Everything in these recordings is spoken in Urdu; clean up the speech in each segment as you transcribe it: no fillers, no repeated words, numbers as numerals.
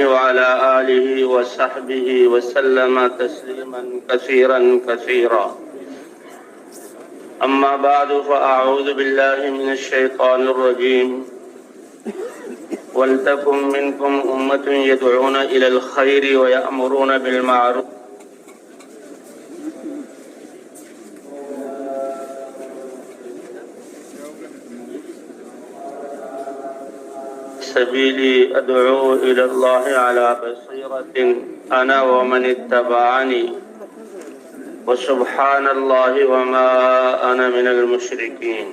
وعلى آله وصحبه وسلم تسليما كثيرا كثيرا. أما بعد فأعوذ بالله من الشيطان الرجيم. ولتكن منكم أمة يدعون إلى الخير ويأمرون بالمعروف سبيلي أدعو إلى الله على بصيرة أنا ومن اتبعني وسبحان الله وما أنا من المشركين.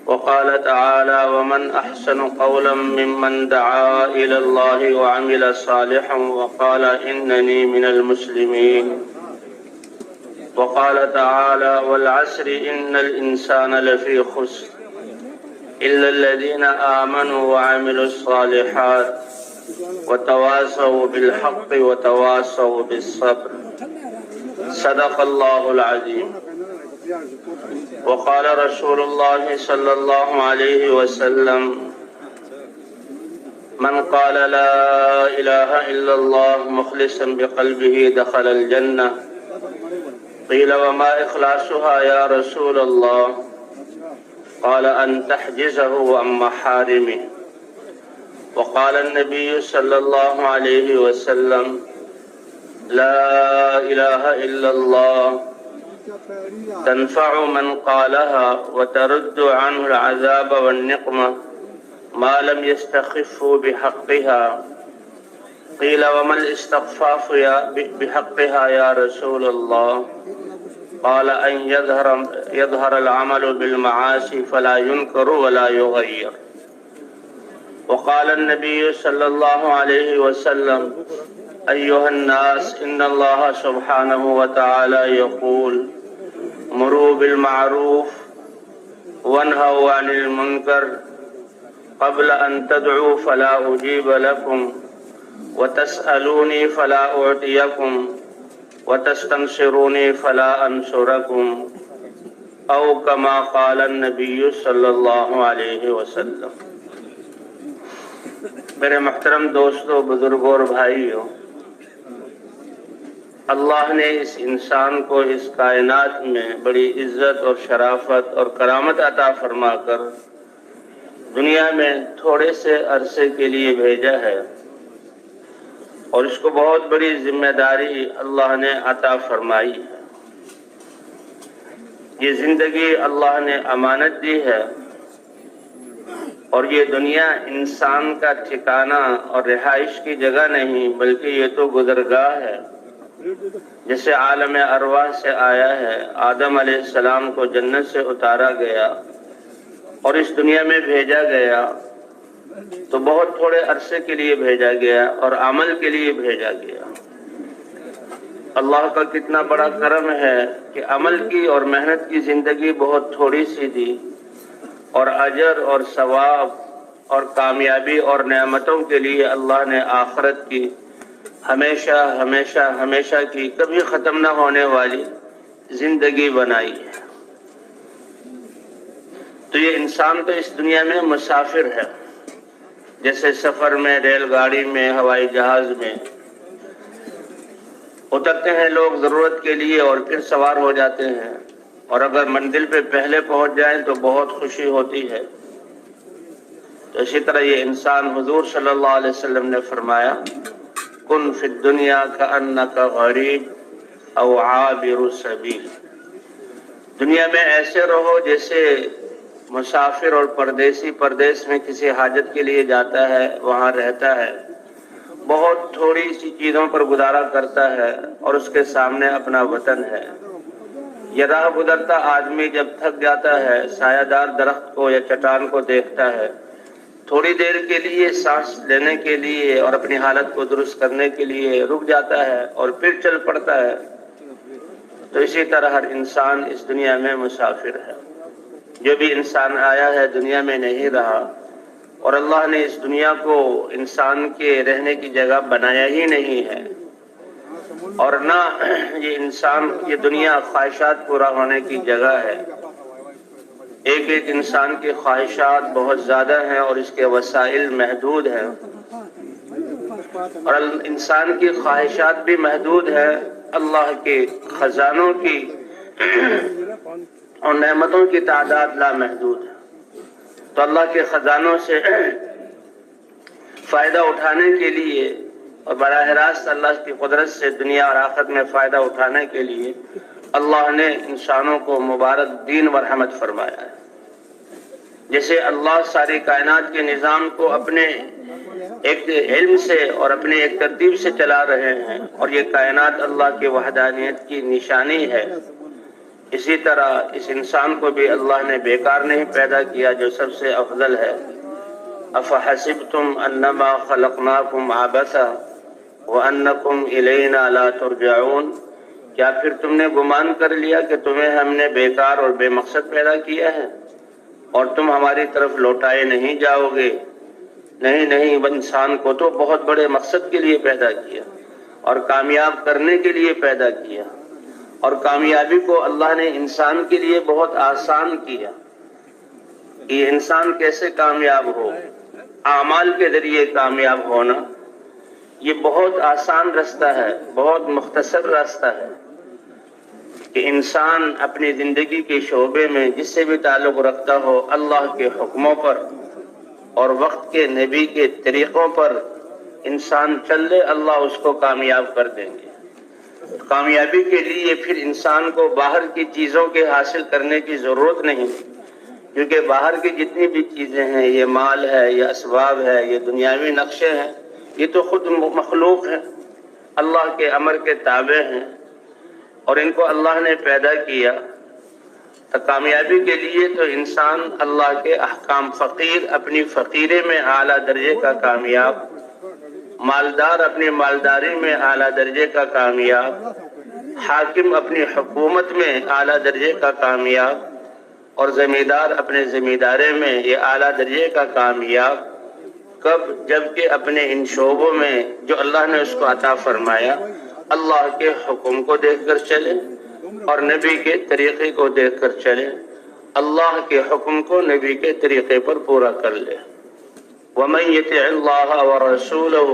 وقال تعالى: ومن أحسن قولا ممن دعا إلى الله وعمل صالحا وقال إنني من المسلمين. وقال تعالى: والعصر إن الإنسان لفي خسر إلا الذين آمنوا وعملوا الصالحات وتواصوا بالحق وتواصوا بالصبر. صدق الله العظيم. وقال رسول الله صلى الله عليه وسلم: من قال لا إله إلا الله مخلصا بقلبه دخل الجنة. قيل: وما إخلاصها يا رسول الله؟ قال: أن تحجزه عن محارمه. وقال النبي صلى الله عليه وسلم: لا إله إلا الله تنفع من قالها وترد عنه العذاب والنقمة ما لم يستخفوا بحقها. قيل: وما الاستخفاف بحقها يا رسول الله؟ قال: أن يظهر العمل بالمعاصي فلا ينكر ولا يغير. وقال النبي صلى الله عليه وسلم: أيها الناس إن الله سبحانه وتعالى يقول: مروا بالمعروف وانهوا عن المنكر قبل أن تدعوا فلا أجيب لكم وتسألوني فلا أعطيكم وتستنصروني فلا أنصركم أو كما قال النبي صلی اللہ علیہ وسلم. میرے محترم دوستوں، بزرگوں اور بھائیوں، اللہ نے اس انسان کو اس کائنات میں بڑی عزت اور شرافت اور کرامت عطا فرما کر دنیا میں تھوڑے سے عرصے کے لیے بھیجا ہے، اور اس کو بہت بڑی ذمہ داری اللہ نے عطا فرمائی ہے. یہ زندگی اللہ نے امانت دی ہے، اور یہ دنیا انسان کا ٹھکانہ اور رہائش کی جگہ نہیں، بلکہ یہ تو گزرگاہ ہے. جیسے عالم ارواح سے آیا ہے، آدم علیہ السلام کو جنت سے اتارا گیا اور اس دنیا میں بھیجا گیا، تو بہت تھوڑے عرصے کے لیے بھیجا گیا اور عمل کے لیے بھیجا گیا. اللہ کا کتنا بڑا کرم ہے کہ عمل کی اور محنت کی زندگی بہت تھوڑی سی دی، اور اجر اور ثواب اور کامیابی اور نعمتوں کے لیے اللہ نے آخرت کی ہمیشہ ہمیشہ ہمیشہ کی کبھی ختم نہ ہونے والی زندگی بنائی ہے. تو یہ انسان تو اس دنیا میں مسافر ہے، جیسے سفر میں، ریل گاڑی میں، ہوائی جہاز میں اترتے ہیں لوگ ضرورت کے لیے اور پھر سوار ہو جاتے ہیں، اور اگر منزل پہ پہلے پہنچ جائیں تو بہت خوشی ہوتی ہے. تو اسی طرح یہ انسان، حضور صلی اللہ علیہ وسلم نے فرمایا: کن فی الدنیا کأنک غریب او عابر سبیل. دنیا میں ایسے رہو جیسے مسافر اور پردیسی پردیس میں کسی حاجت کے لیے جاتا ہے، وہاں رہتا ہے، بہت تھوڑی سی چیزوں پر گزارا کرتا ہے، اور اس کے سامنے اپنا وطن ہے. یہ راہ گزرتا آدمی جب تھک جاتا ہے، سایہ دار درخت کو یا چٹان کو دیکھتا ہے، تھوڑی دیر کے لیے سانس لینے کے لیے اور اپنی حالت کو درست کرنے کے لیے رک جاتا ہے اور پھر چل پڑتا ہے. تو اسی طرح ہر انسان اس دنیا میں مسافر ہے. جو بھی انسان آیا ہے دنیا میں نہیں رہا، اور اللہ نے اس دنیا کو انسان کے رہنے کی جگہ بنایا ہی نہیں ہے، اور نہ یہ دنیا خواہشات پورا ہونے کی جگہ ہے. ایک ایک انسان کی خواہشات بہت زیادہ ہیں اور اس کے وسائل محدود ہیں. اور انسان کی خواہشات بھی محدود ہے، اللہ کے خزانوں کی اور نعمتوں کی تعداد لامحدود ہے۔ تو اللہ کے خزانوں سے فائدہ اٹھانے کے لیے اور براہ راست اللہ کی قدرت سے دنیا اور آخرت میں فائدہ اٹھانے کے لیے اللہ نے انسانوں کو مبارک دین و رحمت فرمایا ہے۔ جیسے اللہ ساری کائنات کے نظام کو اپنے ایک علم سے اور اپنے ایک ترتیب سے چلا رہے ہیں، اور یہ کائنات اللہ کے وحدانیت کی نشانی ہے، اسی طرح اس انسان کو بھی اللہ نے بیکار نہیں پیدا کیا، جو سب سے افضل ہے۔ افحسبتم انما خلقناکم عبثا وانکم الینا لا ترجعون، کیا پھر تم نے گمان کر لیا کہ تمہیں ہم نے بیکار اور بے مقصد پیدا کیا ہے اور تم ہماری طرف لوٹائے نہیں جاؤ گے؟ نہیں، انسان کو تو بہت بڑے مقصد کے لیے پیدا کیا اور کامیاب کرنے کے لیے پیدا کیا، اور کامیابی کو اللہ نے انسان کے لیے بہت آسان کیا کہ انسان کیسے کامیاب ہو۔ اعمال کے ذریعے کامیاب ہونا یہ بہت آسان راستہ ہے، بہت مختصر راستہ ہے کہ انسان اپنی زندگی کے شعبے میں جس سے بھی تعلق رکھتا ہو اللہ کے حکموں پر اور وقت کے نبی کے طریقوں پر انسان چل لے، اللہ اس کو کامیاب کر دیں گے۔ کامیابی کے لیے پھر انسان کو باہر کی چیزوں کے حاصل کرنے کی ضرورت نہیں، کیونکہ باہر کی جتنی بھی چیزیں ہیں، یہ مال ہے، یہ اسباب ہے، یہ دنیاوی نقشے ہیں، یہ تو خود مخلوق ہیں، اللہ کے امر کے تابع ہیں، اور ان کو اللہ نے پیدا کیا۔ تو کامیابی کے لیے تو انسان اللہ کے احکام، فقیر اپنی فقیرے میں اعلیٰ درجے کا کامیاب، مالدار اپنی مالداری میں اعلیٰ درجے کا کامیاب، حاکم اپنی حکومت میں اعلیٰ درجے کا کامیاب، اور زمیندار اپنے زمیندارے میں یہ اعلیٰ درجے کا کامیاب کب؟ جبکہ اپنے ان شعبوں میں جو اللہ نے اس کو عطا فرمایا اللہ کے حکم کو دیکھ کر چلے اور نبی کے طریقے کو دیکھ کر چلے، اللہ کے حکم کو نبی کے طریقے پر پورا کر لے۔ وَمَن يُطِعِ اللَّهَ وَرَسُولَهُ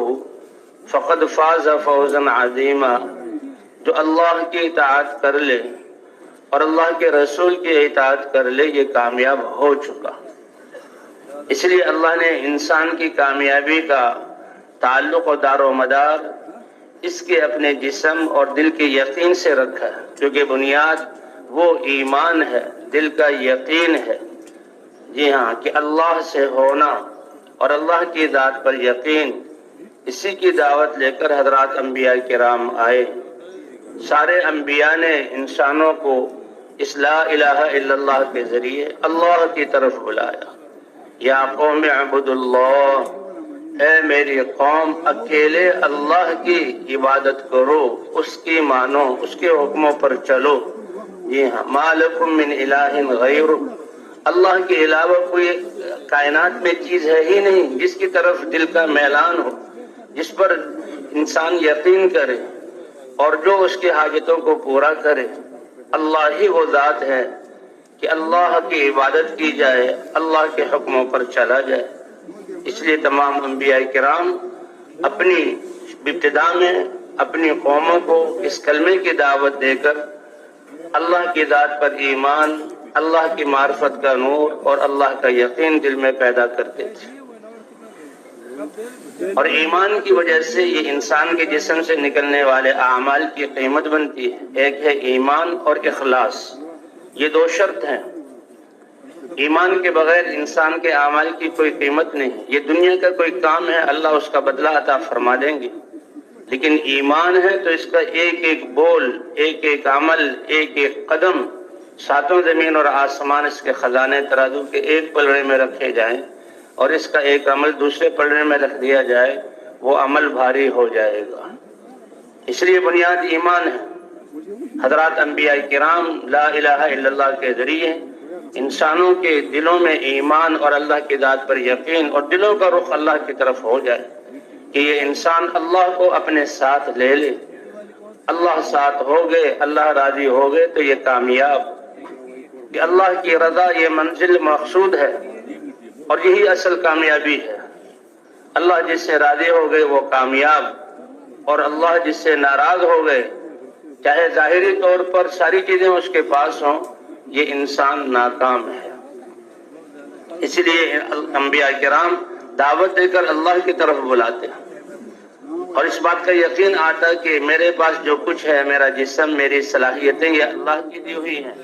فَقَدْ فَازَ فَوْزًا عَظِيمًا، جو اللہ کی اطاعت کر لے اور اللہ کے رسول کی اطاعت کر لے، یہ کامیاب ہو چکا۔ اس لیے اللہ نے انسان کی کامیابی کا تعلق و دار و مدار اس کے اپنے جسم اور دل کے یقین سے رکھا ہے، کیونکہ بنیاد وہ ایمان ہے، دل کا یقین ہے۔ جی ہاں، کہ اللہ سے ہونا اور اللہ کی ذات پر یقین، اسی کی دعوت لے کر حضرات انبیاء کرام آئے۔ سارے انبیاء نے انسانوں کو اس لا الہ الا اللہ کے ذریعے اللہ کی طرف بلایا۔ یا قوم اعبدوا اللہ، اے میری قوم اکیلے اللہ کی عبادت کرو، اس کی مانو، اس کے حکموں پر چلو۔ جی ہاں، ما لکم من الہ غیر، اللہ کے علاوہ کوئی کائنات میں چیز ہے ہی نہیں جس کی طرف دل کا میلان ہو، جس پر انسان یقین کرے اور جو اس کے حاجتوں کو پورا کرے۔ اللہ ہی وہ ذات ہے کہ اللہ کی عبادت کی جائے، اللہ کے حکموں پر چلا جائے۔ اس لیے تمام انبیاء کرام اپنی ابتدا میں اپنی قوموں کو اس کلمے کی دعوت دے کر اللہ کی ذات پر ایمان، اللہ کی معرفت کا نور اور اللہ کا یقین دل میں پیدا کرتے تھے، اور ایمان کی وجہ سے یہ انسان کے جسم سے نکلنے والے اعمال کی قیمت بنتی ہے۔ ایک ہے ایمان اور اخلاص، یہ دو شرط ہیں۔ ایمان کے بغیر انسان کے اعمال کی کوئی قیمت نہیں۔ یہ دنیا کا کوئی کام ہے، اللہ اس کا بدلہ عطا فرما دیں گے، لیکن ایمان ہے تو اس کا ایک ایک بول، ایک ایک عمل، ایک ایک قدم، ساتوں زمین اور آسمان اس کے خزانے ترازو کے ایک پلڑے میں رکھے جائیں اور اس کا ایک عمل دوسرے پلڑے میں رکھ دیا جائے، وہ عمل بھاری ہو جائے گا۔ اس لیے بنیاد ایمان ہے۔ حضرات انبیاء کرام لا الہ الا اللہ کے ذریعے انسانوں کے دلوں میں ایمان اور اللہ کی ذات پر یقین اور دلوں کا رخ اللہ کی طرف ہو جائے کہ یہ انسان اللہ کو اپنے ساتھ لے لے۔ اللہ ساتھ ہو گئے، اللہ راضی ہو گئے تو یہ کامیاب، کہ اللہ کی رضا یہ منزل مقصود ہے، اور یہی اصل کامیابی ہے۔ اللہ جس سے راضی ہو گئے وہ کامیاب، اور اللہ جس سے ناراض ہو گئے چاہے ظاہری طور پر ساری چیزیں اس کے پاس ہوں، یہ انسان ناکام ہے۔ اس لیے انبیاء کرام دعوت دے کر اللہ کی طرف بلاتے ہیں، اور اس بات کا یقین آتا کہ میرے پاس جو کچھ ہے، میرا جسم، میری صلاحیتیں، یہ اللہ کی دی ہوئی ہیں،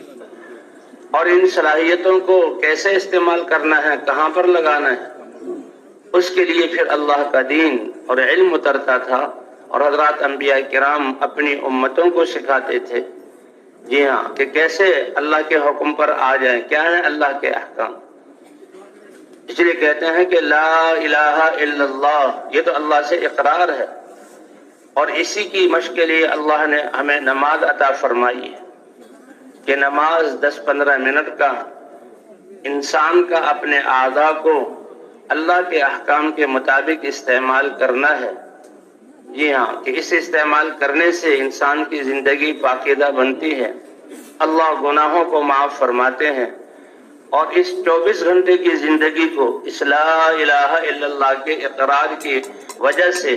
اور ان صلاحیتوں کو کیسے استعمال کرنا ہے، کہاں پر لگانا ہے، اس کے لیے پھر اللہ کا دین اور علم اترتا تھا، اور حضرات انبیاء کرام اپنی امتوں کو سکھاتے تھے، جی ہاں، کہ کیسے اللہ کے حکم پر آ جائیں، کیا ہیں اللہ کے احکام۔ اس لیے کہتے ہیں کہ لا الہ الا اللہ، یہ تو اللہ سے اقرار ہے، اور اسی کی مشق کے لیے اللہ نے ہمیں نماز عطا فرمائی ہے کہ نماز 10-15 منٹ کا انسان کا اپنے اعضاء کو اللہ کے احکام کے مطابق استعمال کرنا ہے، جی ہاں، کہ اس استعمال کرنے سے انسان کی زندگی پاکیزہ بنتی ہے، اللہ گناہوں کو معاف فرماتے ہیں، اور اس 24 گھنٹے کی زندگی کو اس لا الہ الا اللہ کے اقرار کی وجہ سے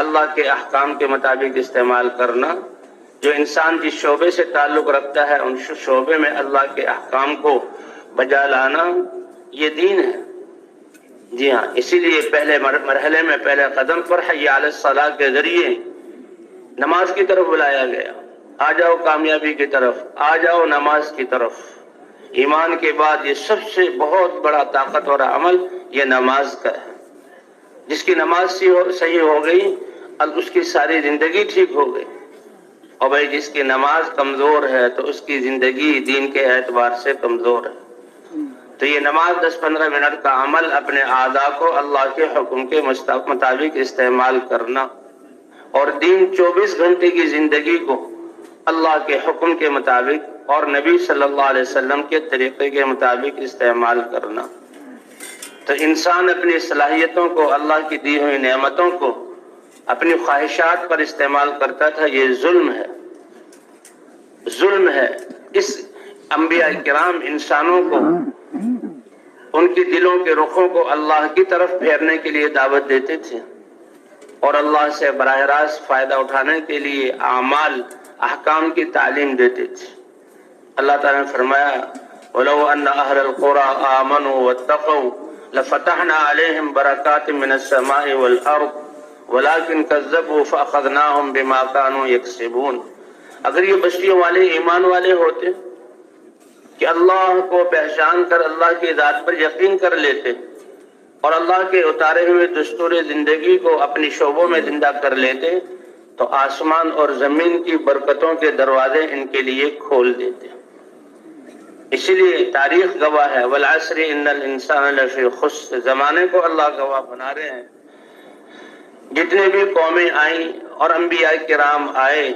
اللہ کے احکام کے مطابق استعمال کرنا، جو انسان جس شعبے سے تعلق رکھتا ہے ان شعبے میں اللہ کے احکام کو بجا لانا، یہ دین ہے، جی ہاں۔ اسی لیے پہلے مرحلے میں پہلے قدم پر حی علی الصلاۃ کے ذریعے نماز کی طرف بلایا گیا، آ جاؤ کامیابی کی طرف، آ جاؤ نماز کی طرف۔ ایمان کے بعد یہ سب سے بہت بڑا طاقتور عمل یہ نماز کا ہے، جس کی نماز صحیح ہو گئی اب اس کی ساری زندگی ٹھیک ہو گئی، اور بھائی جس کی نماز کمزور ہے تو اس کی زندگی دین کے اعتبار سے کمزور ہے۔ تو یہ نماز 10-15 منٹ کا عمل اپنے اعضاء کو اللہ کے حکم کے مطابق استعمال کرنا، اور دین 24 گھنٹے کی زندگی کو اللہ کے حکم کے مطابق اور نبی صلی اللہ علیہ وسلم کے طریقے کے مطابق استعمال کرنا۔ تو انسان اپنی صلاحیتوں کو، اللہ کی دی ہوئی نعمتوں کو اپنی خواہشات پر استعمال کرتا تھا، یہ ظلم ہے، ظلم ہے۔ اس انبیاء کرام انسانوں کو ان کی دلوں کے رخوں کو اللہ کی طرف پھیرنے کے لیے دعوت دیتے تھے، اور اللہ سے براہ راست فائدہ اٹھانے کے لیے اعمال، احکام کی تعلیم دیتے تھے۔ اللہ تعالیٰ نے فرمایا وَلَوْ أَنَّ أَهْلَ الْقُرَىٰ آمَنُوا وَاتَّقَوْا لَفَتَحْنَا عَلَيْهِمْ بَرَكَاتٍ مِّنَ السَّمَاءِ وَالْأَرْضِ وَلَٰكِنْ كَذَّبُوا فَأَخَذْنَاهُمْ بِمَا كَانُوا يَكْسِبُونَ۔ اگر یہ بستیوں والے ایمان والے ہوتے کہ اللہ کو پہچان کر اللہ کی ذات پر یقین کر لیتے، اور اللہ کے اتارے ہوئے دستور زندگی کو اپنی شعبوں میں زندہ کر لیتے، تو آسمان اور زمین کی برکتوں کے دروازے ان کے لیے کھول دیتے۔ اسی لیے تاریخ گواہ ہے والعصر ان الانسان لفی خسر، زمانے کو اللہ گواہ بنا رہے ہیں۔ جتنے بھی قومیں آئیں اور انبیاء کرام آئے،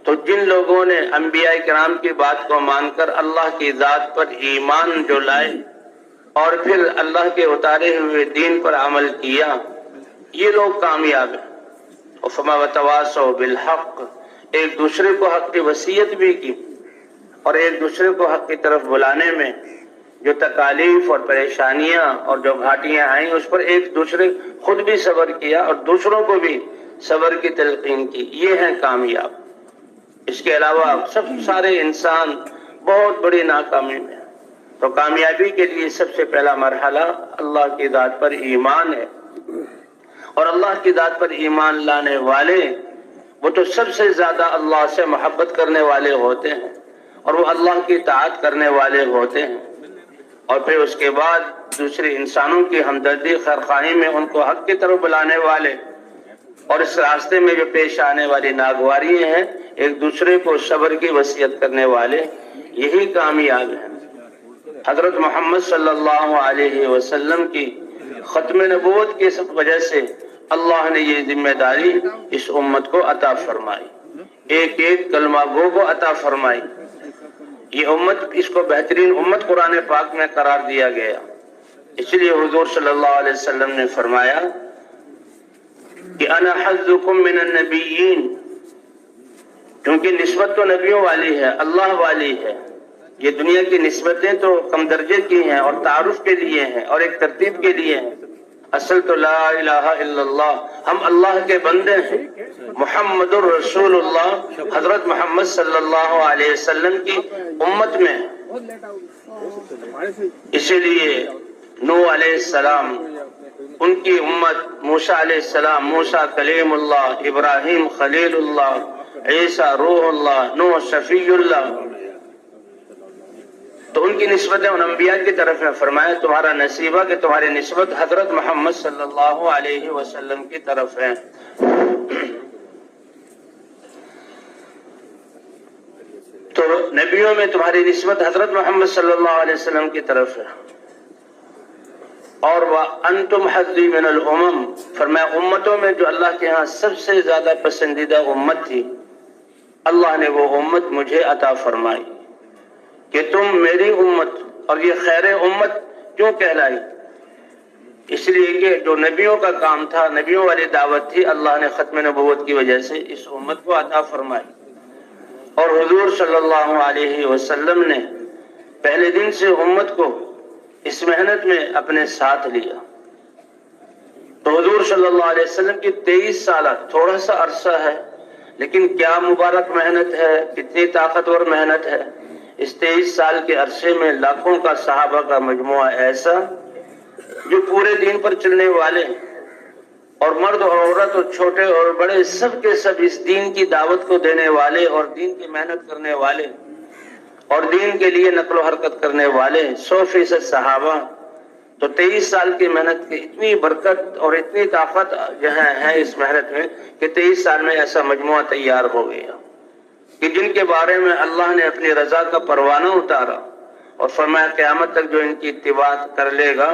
تو جن لوگوں نے انبیاء کرام کی بات کو مان کر اللہ کی ذات پر ایمان جو لائے اور پھر اللہ کے اتارے ہوئے دین پر عمل کیا، یہ لوگ کامیاب ہیں۔ فما وتواصوا بالحق، ایک دوسرے کو حق کی وصیت بھی کی، اور ایک دوسرے کو حق کی طرف بلانے میں جو تکالیف اور پریشانیاں اور جو گھاٹیاں آئیں اس پر ایک دوسرے خود بھی صبر کیا اور دوسروں کو بھی صبر کی تلقین کی، یہ ہیں کامیاب۔ اس کے علاوہ سارے انسان بہت بڑی ناکامی میں۔ تو کامیابی کے لیے سب سے پہلا مرحلہ اللہ کی ذات پر ایمان ہے، اور اللہ کی ذات پر ایمان لانے والے وہ تو سب سے زیادہ اللہ سے محبت کرنے والے ہوتے ہیں، اور وہ اللہ کی اطاعت کرنے والے ہوتے ہیں، اور پھر اس کے بعد دوسرے انسانوں کی ہمدردی خیرخواہی میں ان کو حق کی طرف بلانے والے، اور اس راستے میں جو پیش آنے والی ناگواریاں ہیں ایک دوسرے کو صبر کی وصیت کرنے والے، یہی کامیاب ہیں۔ حضرت محمد صلی اللہ علیہ وسلم کی ختم نبوت کی وجہ سے اللہ نے یہ ذمہ داری اس امت کو عطا فرمائی، ایک ایک کلمہ گو کو عطا فرمائی۔ یہ امت، اس کو بہترین امت قرآن پاک میں قرار دیا گیا۔ اس لیے حضور صلی اللہ علیہ وسلم نے فرمایا کہ انا حظکم من النبیین، کیونکہ نسبت تو نبیوں والی ہے، اللہ والی ہے۔ یہ دنیا کی نسبتیں تو کم درجے کی ہیں اور تعارف کے لیے ہیں اور ایک ترتیب کے لیے ہیں، اصل تو لا الہ الا اللہ، ہم اللہ کے بندے ہیں، محمد الرسول اللہ حضرت محمد صلی اللہ علیہ وسلم کی امت میں ہیں۔ اسی لیے نوح علیہ السلام، ان کی امت موسیٰ علیہ السلام، موسیٰ کلیم اللہ، ابراہیم خلیل اللہ، عیسیٰ روح اللہ، نوح شفیع اللہ، تو ان کی نسبت ان انبیاء کی طرف میں فرمایا تمہارا نصیبہ کہ تمہاری نسبت حضرت محمد صلی اللہ علیہ وسلم کی طرف ہے۔ تو نبیوں میں تمہاری نسبت حضرت محمد صلی اللہ علیہ وسلم کی طرف ہے۔ اور وَأَنْتُمْ حَظِّي مِنَ الْأُمَمِ، فرمایا امتوں میں جو اللہ کے ہاں سب سے زیادہ پسندیدہ امت تھی، اللہ نے وہ امت مجھے عطا فرمائی کہ تم میری امت، اور یہ خیر امت کیوں کہلائی؟ اس لیے کہ جو نبیوں کا کام تھا، نبیوں والی دعوت تھی، اللہ نے ختم نبوت کی وجہ سے اس امت کو عطا فرمائی۔ اور حضور صلی اللہ علیہ وسلم نے پہلے دن سے امت کو اس محنت میں اپنے ساتھ لیا۔ تو حضور صلی اللہ علیہ وسلم کی 23 سالہ تھوڑا سا عرصہ ہے، لیکن کیا مبارک محنت ہے، کتنی طاقتور محنت ہے۔ اس 23 سال کے عرصے میں لاکھوں کا صحابہ کا مجموعہ ایسا جو پورے دین پر چلنے والے، اور مرد اور عورت اور چھوٹے اور بڑے سب کے سب اس دین کی دعوت کو دینے والے اور دین کی محنت کرنے والے اور دین کے لیے نقل و حرکت کرنے والے 100% صحابہ۔ تو 23 سال کی محنت کی اتنی برکت اور اتنی طاقت جو ہے اس محنت میں کہ 23 سال میں ایسا مجموعہ تیار ہو گیا کہ جن کے بارے میں اللہ نے اپنی رضا کا پروانہ اتارا اور فرمایا قیامت تک جو ان کی اتباع کر لے گا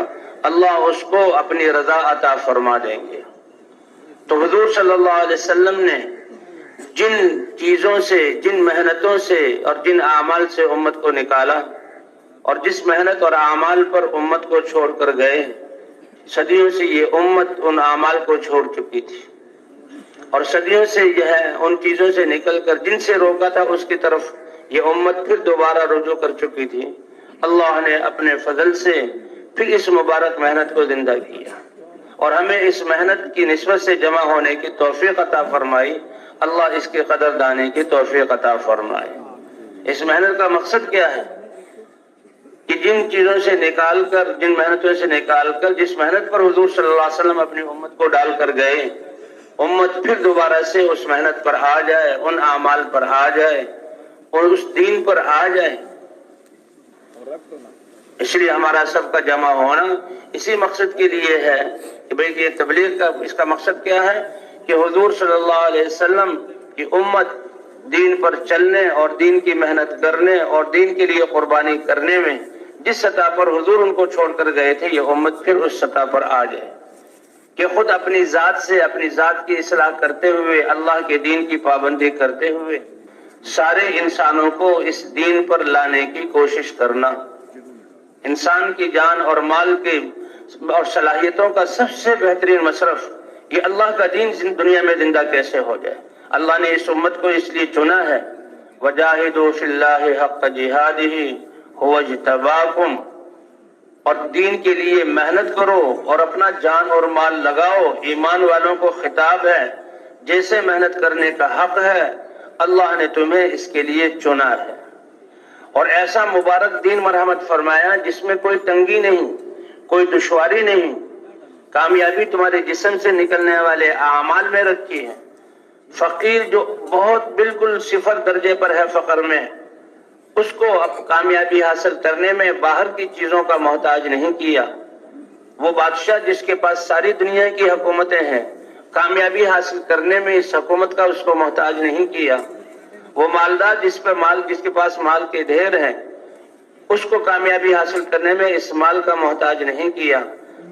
اللہ اس کو اپنی رضا عطا فرما دیں گے۔ تو حضور صلی اللہ علیہ وسلم نے جن چیزوں سے، جن محنتوں سے اور جن اعمال سے امت کو نکالا، اور جس محنت اور اعمال پر امت کو چھوڑ کر گئے، صدیوں سے یہ امت ان اعمال کو چھوڑ چکی تھی، اور صدیوں سے یہ ہے ان چیزوں سے نکل کر جن سے روکا تھا اس کی طرف یہ امت پھر دوبارہ رجوع کر چکی تھی۔ اللہ نے اپنے فضل سے پھر اس مبارک محنت کو زندہ کیا اور ہمیں اس محنت کی نسبت سے جمع ہونے کی توفیق عطا فرمائی۔ اللہ اس کے قدر دانے کی توفیق عطا فرمائے۔ اس محنت کا مقصد کیا ہے کہ جن چیزوں سے نکال کر، جن محنتوں سے نکال کر، جس محنت پر حضور صلی اللہ علیہ وسلم اپنی امت کو ڈال کر گئے، امت پھر دوبارہ سے اس محنت پر آ جائے، ان اعمال پر آ جائے اور اس دین پر آ جائے۔ اس لیے ہمارا سب کا جمع ہونا اسی مقصد کے لیے ہے کہ بھئی یہ تبلیغ کا اس کا مقصد کیا ہے کہ حضور صلی اللہ علیہ وسلم کی امت دین پر چلنے اور دین کی محنت کرنے اور دین کے لیے قربانی کرنے میں جس سطح پر حضور ان کو چھوڑ کر گئے تھے، یہ امت پھر اس سطح پر آ جائے کہ خود اپنی ذات سے، اپنی ذات کی اصلاح کرتے ہوئے، اللہ کے دین کی پابندی کرتے ہوئے سارے انسانوں کو اس دین پر لانے کی کوشش کرنا۔ انسان کی جان اور مال کے اور صلاحیتوں کا سب سے بہترین مصرف یہ اللہ کا دین دنیا میں زندہ کیسے ہو جائے۔ اللہ نے اس امت کو اس لیے چنا ہے، وَجَاهِدُوا فِي اللَّهِ حَقَّ جِهَادِهِ هُوَ اجْتَبَاكُمْ، اور دین کے لیے محنت کرو اور اپنا جان اور مال لگاؤ۔ ایمان والوں کو خطاب ہے، جیسے محنت کرنے کا حق ہے اللہ نے تمہیں اس کے لیے چنا ہے، اور ایسا مبارک دین مرحمت فرمایا جس میں کوئی تنگی نہیں، کوئی دشواری نہیں، کامیابی تمہارے جسم سے نکلنے والے اعمال میں رکھی ہے۔ فقیر جو بہت بالکل صفر درجے پر ہے فقر میں، اس کو اب کامیابی حاصل کرنے میں باہر کی چیزوں کا محتاج نہیں کیا۔ وہ بادشاہ جس کے پاس ساری دنیا کی حکومتیں ہیں، کامیابی حاصل کرنے میں اس حکومت کا اس کو محتاج نہیں کیا۔ وہ مالدار جس کے پاس مال کے ڈھیر ہیں، اس کو کامیابی حاصل کرنے میں اس مال کا محتاج نہیں کیا،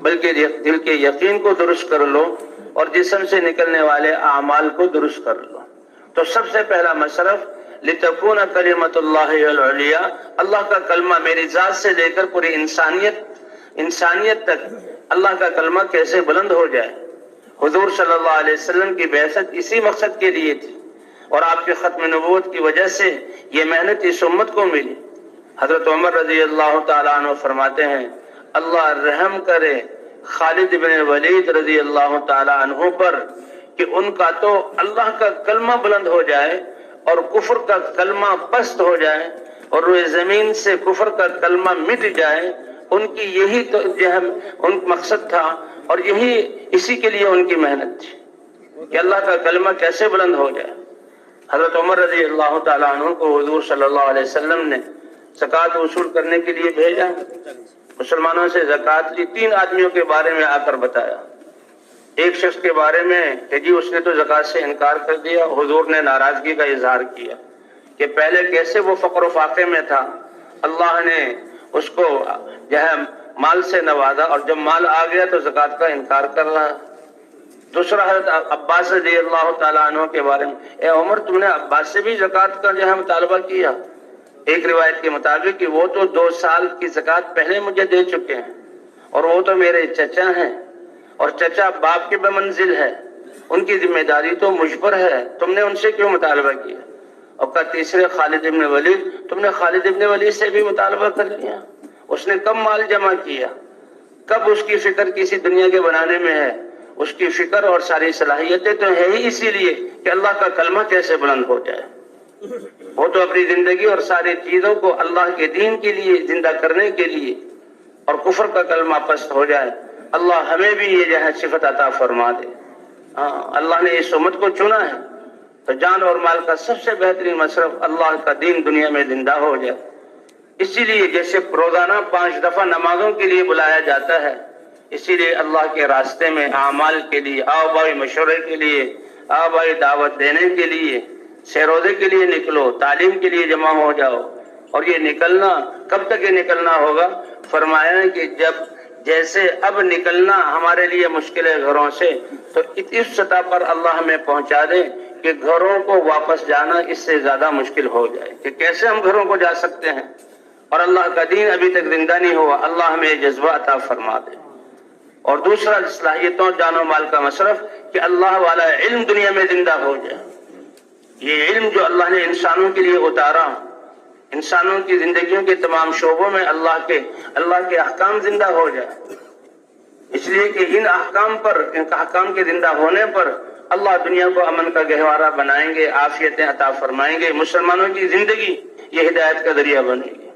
بلکہ دل کے یقین کو درست کر لو اور جسم سے نکلنے والے اعمال کو درست کر لو۔ تو سب سے پہلا مصرف لِتَكُونَ كَلِمَةُ اللَّهِ الْعُلْيَا، اللہ کا کلمہ میری ذات سے لے کر پوری انسانیت تک اللہ کا کلمہ کیسے بلند ہو جائے۔ حضور صلی اللہ علیہ وسلم کی بعثت اسی مقصد کے لیے تھی، اور آپ کے ختم نبوت کی وجہ سے یہ محنت اس امت کو ملی۔ حضرت عمر رضی اللہ تعالیٰ عنہ فرماتے ہیں، اللہ رحم کرے خالد بن ولید رضی اللہ تعالی عنہ پر کہ ان کا تو اللہ کا کلمہ بلند ہو جائے اور کفر کا کلمہ پست ہو جائے اور روئے زمین سے کفر کا کلمہ مٹ جائے، ان کی یہی تو ان مقصد تھا اور اسی کے لیے ان کی محنت تھی کہ اللہ کا کلمہ کیسے بلند ہو جائے۔ حضرت عمر رضی اللہ تعالیٰ عنہ کو حضور صلی اللہ علیہ وسلم نے زکوٰۃ وصول کرنے کے لیے بھیجا، مسلمانوں سے زکوٰۃ لی۔ 3 آدمیوں کے بارے میں آ کر بتایا، ایک شخص کے بارے میں کہ جی اس نے تو زکوٰۃ سے انکار کر دیا، حضور نے ناراضگی کا اظہار کیا کہ پہلے کیسے وہ فقر و فاقے میں تھا، اللہ نے اس کو جو ہے مال سے نوازا اور جب مال آ گیا تو زکوٰۃ کا انکار کر رہا۔ دوسرا حضرت عباس رضی اللہ تعالیٰ عنہ کے بارے میں، اے عمر تم نے عباس سے بھی زکوٰۃ کا جو ہے مطالبہ کیا؟ ایک روایت کے مطابق کہ وہ تو 2 سال کی زکوٰۃ پہلے مجھے دے چکے ہیں اور وہ تو میرے چچا ہیں اور چچا باپ کے بمنزل ہے، ان کی ذمہ داری تو مجھ پر ہے، تم نے ان سے کیوں مطالبہ کیا؟ اور کہا تیسرے خالد ابن ولید، تم نے خالد ابن ولید سے بھی مطالبہ کر لیا؟ اس نے کب مال جمع کیا، کب اس کی فکر کسی دنیا کے بنانے میں ہے؟ اس کی فکر اور ساری صلاحیتیں تو ہے ہی اسی لیے کہ اللہ کا کلمہ کیسے بلند ہو جائے۔ وہ تو اپنی زندگی اور ساری چیزوں کو اللہ کے دین کے لیے زندہ کرنے کے لیے اور کفر کا کلمہ پست ہو جائے۔ اللہ ہمیں بھی یہ جو ہے صفت عطا فرما دے۔ اللہ نے اس امت کو چنا ہے تو جان اور مال کا سب سے بہترین مصرف اللہ کا دین دنیا میں زندہ ہو جائے۔ اسی لیے جیسے روزانہ 5 دفعہ نمازوں کے لیے بلایا جاتا ہے، اسی لیے اللہ کے راستے میں اعمال کے لیے آؤ بھائی، مشورے کے لیے آؤ بھائی، دعوت دینے کے لیے، سے روزے کے لیے نکلو، تعلیم کے لیے جمع ہو جاؤ۔ اور یہ نکلنا کب تک یہ نکلنا ہوگا؟ فرمایا ہے کہ جب جیسے اب نکلنا ہمارے لیے مشکل ہے گھروں سے، تو اس سطح پر اللہ ہمیں پہنچا دے کہ گھروں کو واپس جانا اس سے زیادہ مشکل ہو جائے کہ کیسے ہم گھروں کو جا سکتے ہیں اور اللہ کا دین ابھی تک زندہ نہیں ہوا۔ اللہ ہمیں یہ جذبہ عطا فرما دے۔ اور دوسرا صلاحیتوں جان و مال کا مصرف کہ اللہ والا علم دنیا میں زندہ ہو جائے۔ یہ علم جو اللہ نے انسانوں کے لیے اتارا، انسانوں کی زندگیوں کے تمام شعبوں میں اللہ کے احکام زندہ ہو جائے، اس لیے کہ ان احکام کے زندہ ہونے پر اللہ دنیا کو امن کا گہوارہ بنائیں گے، عافیتیں عطا فرمائیں گے، مسلمانوں کی زندگی یہ ہدایت کا ذریعہ بنے گی۔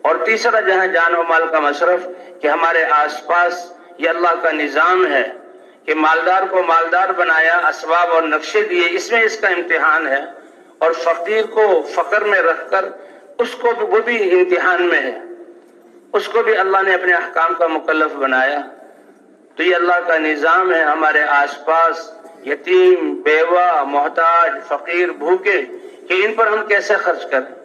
اور تیسرا جہاں جان و مال کا مصرف کہ ہمارے آس پاس یہ اللہ کا نظام ہے کہ مالدار کو مالدار بنایا، اسباب اور نقشے دیے، اس میں اس کا امتحان ہے، اور فقیر کو فقر میں رکھ کر اس کو بھی وہ بھی امتحان میں ہے، اس کو بھی اللہ نے اپنے احکام کا مکلف بنایا۔ تو یہ اللہ کا نظام ہے ہمارے آس پاس یتیم، بیوہ، محتاج، فقیر، بھوکے، کہ ان پر ہم کیسے خرچ کریں۔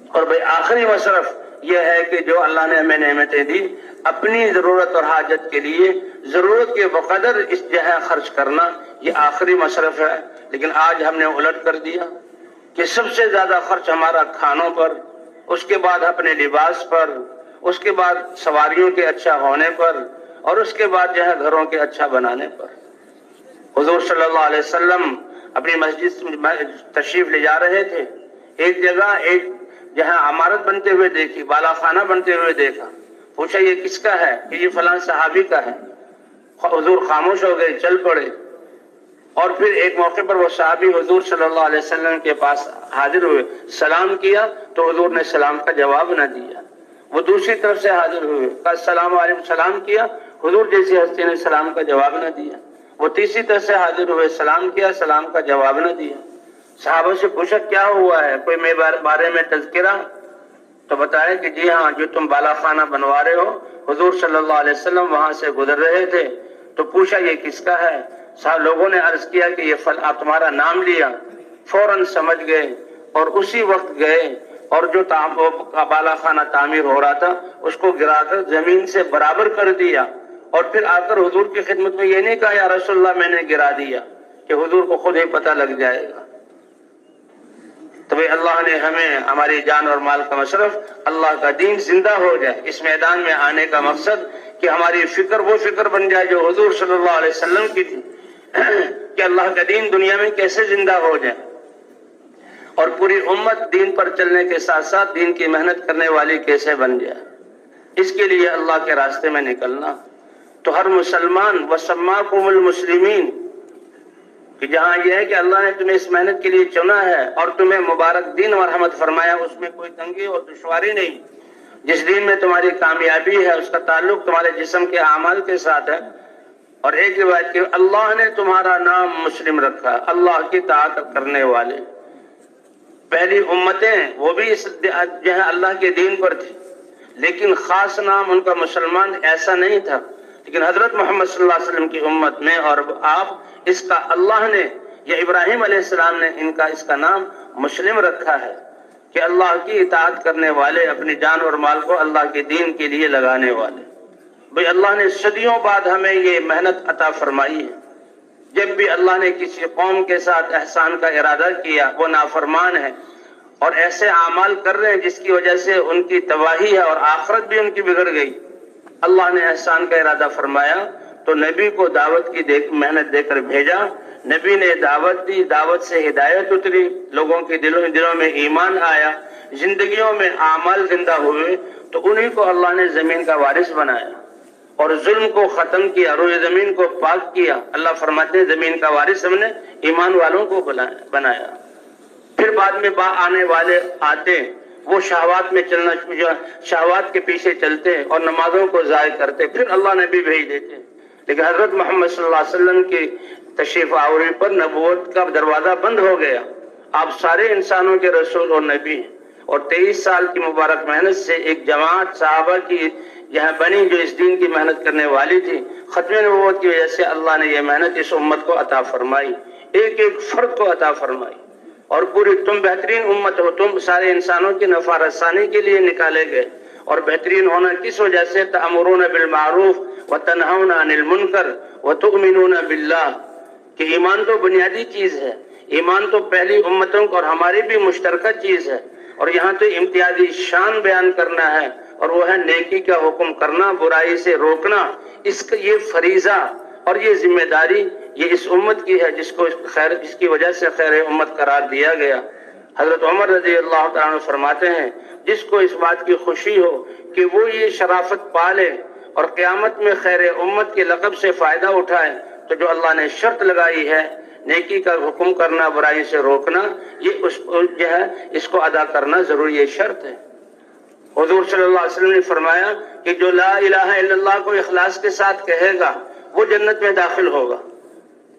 اور بھئی آخری مصرف یہ ہے کہ جو اللہ نے ہمیں نعمتیں دی، اپنی ضرورت اور حاجت کے لیے ضرورت کے بقدر اس جہاں خرچ کرنا، یہ آخری مصرف ہے۔ لیکن آج ہم نے الٹ کر دیا کہ سب سے زیادہ خرچ ہمارا کھانوں پر، اس کے بعد اپنے لباس پر، اس کے بعد سواریوں کے اچھا ہونے پر، اور اس کے بعد جو ہے گھروں کے اچھا بنانے پر۔ حضور صلی اللہ علیہ وسلم اپنی مسجد میں تشریف لے جا رہے تھے، ایک جگہ ایک جہاں عمارت بنتے ہوئے دیکھی، بالا خانہ بنتے ہوئے دیکھا، پوچھا یہ کس کا ہے؟ کہ یہ فلاں صحابی کا ہے۔ حضور خاموش ہو گئے، چل پڑے، اور پھر ایک موقع پر وہ صحابی حضور صلی اللہ علیہ وسلم کے پاس حاضر ہوئے، سلام کیا تو حضور نے سلام کا جواب نہ دیا۔ وہ دوسری طرف سے حاضر ہوئے، کہا السلام علیکم، سلام کیا، حضور جیسی ہستی نے سلام کا جواب نہ دیا۔ وہ تیسری طرف سے حاضر ہوئے، سلام کیا، سلام کا جواب نہ دیا۔ صحابہ سے پوچھا کیا ہوا ہے، کوئی میرے بارے میں تذکرہ؟ تو بتایا کہ جی ہاں، جو تم بالا خانہ بنوا رہے ہو، حضور صلی اللہ علیہ وسلم وہاں سے گزر رہے تھے تو پوچھا یہ کس کا ہے؟ لوگوں نے عرض کیا کہ یہ آپ تمہارا نام لیا، فوراً سمجھ گئے اور اسی وقت گئے اور جو بالا خانہ تعمیر ہو رہا تھا اس کو گرا کر زمین سے برابر کر دیا، اور پھر آ کر حضور کی خدمت میں یہ نہیں کہا یا رسول اللہ میں نے گرا دیا، کہ حضور کو خود ہی پتہ لگ جائے گا۔ تو اللہ نے ہمیں ہماری جان اور مال کا مصرف اللہ کا دین زندہ ہو جائے، اس میدان میں آنے کا مقصد کہ ہماری فکر وہ فکر بن جائے جو حضور صلی اللہ علیہ وسلم کی تھی کہ اللہ کا دین دنیا میں کیسے زندہ ہو جائے، اور پوری امت دین پر چلنے کے ساتھ ساتھ دین کی محنت کرنے والی کیسے بن جائے۔ اس کے لیے اللہ کے راستے میں نکلنا. تو ہر مسلمان وسماکم المسلمین کہ جہاں یہ ہے کہ اللہ نے تمہیں اس محنت کے لیے چنا ہے اور تمہیں مبارک دین اور رحمت فرمایا، اس میں کوئی تنگی اور دشواری نہیں. جس دین میں تمہاری کامیابی ہے اس کا تعلق تمہارے جسم کے اعمال کے ساتھ ہے. اور ایک روایت کہ اللہ نے تمہارا نام مسلم رکھا، اللہ کی اطاعت کرنے والے. پہلی امتیں وہ بھی اس جو ہے اللہ کے دین پر تھی، لیکن خاص نام ان کا مسلمان ایسا نہیں تھا. لیکن حضرت محمد صلی اللہ علیہ وسلم کی امت میں اور آپ اس کا اللہ نے یا ابراہیم علیہ السلام نے ان کا اس کا نام مسلم رکھا ہے کہ اللہ کی اطاعت کرنے والے، اپنی جان اور مال کو اللہ کے دین کے لیے لگانے والے. بھئی اللہ نے صدیوں بعد ہمیں یہ محنت عطا فرمائی ہے. جب بھی اللہ نے کسی قوم کے ساتھ احسان کا ارادہ کیا وہ نافرمان ہے اور ایسے اعمال کر رہے ہیں جس کی وجہ سے ان کی تباہی ہے اور آخرت بھی ان کی بگڑ گئی. اللہ نے احسان کا ارادہ فرمایا تو نبی کو دعوت کی محنت دے کر بھیجا. نبی نے دعوت دی، دعوت سے ہدایت اتری، لوگوں کے دلوں میں ایمان آیا، زندگیوں میں اعمال زندہ ہوئے، تو انہی کو اللہ نے زمین کا وارث بنایا اور ظلم کو ختم کیا، روئے زمین کو پاک کیا. اللہ فرماتے ہیں زمین کا وارث ہم نے ایمان والوں کو بنایا. پھر بعد میں آنے والے آتے وہ شہوات میں چلنا، شہوات کے پیچھے چلتے اور نمازوں کو ضائع کرتے، پھر اللہ نبی بھیج دیتے. لیکن حضرت محمد صلی اللہ علیہ وسلم کی تشریف آوری پر نبوت کا دروازہ بند ہو گیا. آپ سارے انسانوں کے رسول اور نبی ہیں اور 23 سال کی مبارک محنت سے ایک جماعت صحابہ کی یہاں بنی جو اس دین کی محنت کرنے والی تھی. ختم نبوت کی وجہ سے اللہ نے یہ محنت اس امت کو عطا فرمائی، ایک ایک فرد کو عطا فرمائی. اور پوری تم بہترین امت ہو، تم سارے انسانوں کی نفع رسانی کے لیے نکالے گئے. اور بہترین ہونا کس وجہ سے؟ تأمرون بالمعروف وتنہون عن المنکر وتؤمنون باللہ، کہ ایمان تو بنیادی چیز ہے. ایمان تو پہلی امتوں کو اور ہماری بھی مشترکہ چیز ہے. اور یہاں تو امتیازی شان بیان کرنا ہے اور وہ ہے نیکی کا حکم کرنا، برائی سے روکنا. اس کا یہ فریضہ اور یہ ذمہ داری یہ اس امت کی ہے جس کی وجہ سے خیر امت قرار دیا گیا. حضرت عمر رضی اللہ تعالیٰ عنہ فرماتے ہیں جس کو اس بات کی خوشی ہو کہ وہ یہ شرافت پالے اور قیامت میں خیر امت کے لقب سے فائدہ اٹھائے، تو جو اللہ نے شرط لگائی ہے نیکی کا حکم کرنا، برائی سے روکنا، یہ اس کو ادا کرنا ضروری، یہ شرط ہے. حضور صلی اللہ علیہ وسلم نے فرمایا کہ جو لا الہ الا اللہ کو اخلاص کے ساتھ کہے گا وہ جنت میں داخل ہوگا.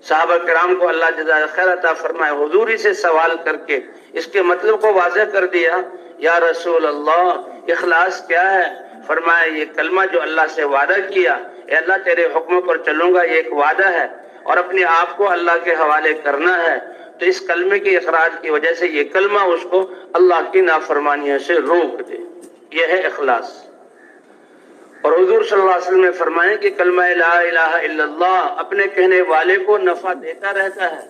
صحابہ کرام کو اللہ جزائے خیر عطا فرمائے حضور ہی سے سوال کر کے اس کے مطلب کو واضح کر دیا. یا رسول اللہ اخلاص کیا ہے؟ فرمایا یہ کلمہ جو اللہ سے وعدہ کیا، اے اللہ تیرے حکموں پر چلوں گا، یہ ایک وعدہ ہے اور اپنے آپ کو اللہ کے حوالے کرنا ہے. تو اس کلمے کے اخراج کی وجہ سے یہ کلمہ اس کو اللہ کی نافرمانیوں سے روک دے، یہ ہے اخلاص. اور حضور صلی اللہ علیہ وسلم نے فرمایا کہ کلمہ لا الہ الا اللہ اپنے کہنے والے کو نفع دیتا رہتا ہے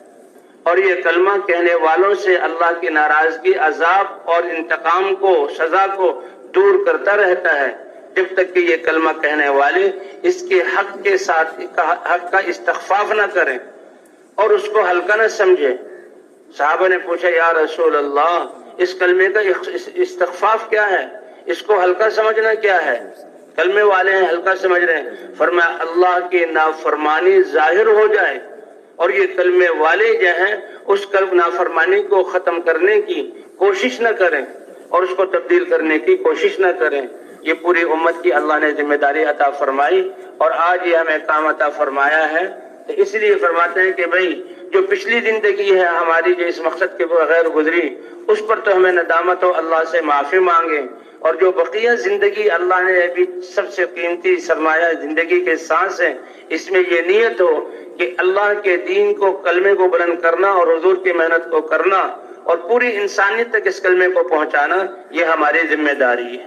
اور یہ کلمہ کہنے والوں سے اللہ کی ناراضگی، عذاب اور انتقام کو، سزا کو دور کرتا رہتا ہے جب تک کہ یہ کلمہ کہنے والے اس کے حق کے ساتھ حق کا استخفاف نہ کریں اور اس کو ہلکا نہ سمجھے. صحابہ نے پوچھا یا رسول اللہ اس کلمے کا استخفاف کیا ہے، اس کو ہلکا سمجھنا کیا ہے؟ کلمے والے ہیں ہلکا سمجھ رہے ہیں. فرمایا اللہ کی نافرمانی ظاہر ہو جائے اور یہ کلمے والے جو ہیں اس نافرمانی کو ختم کرنے کی کوشش نہ کریں اور اس کو تبدیل کرنے کی کوشش نہ کریں. یہ پوری امت کی اللہ نے ذمہ داری عطا فرمائی اور آج یہ ہمیں کام عطا فرمایا ہے. تو اس لیے فرماتے ہیں کہ بھئی جو پچھلی زندگی ہے ہماری جو اس مقصد کے بغیر گزری اس پر تو ہمیں ندامت ہو، اللہ سے معافی مانگیں. اور جو بقیہ زندگی اللہ نے ابھی سب سے قیمتی سرمایہ زندگی کے سانس ہیں، اس میں یہ نیت ہو کہ اللہ کے دین کو، کلمے کو بلند کرنا اور حضور کی محنت کو کرنا اور پوری انسانیت تک اس کلمے کو پہنچانا، یہ ہماری ذمہ داری ہے.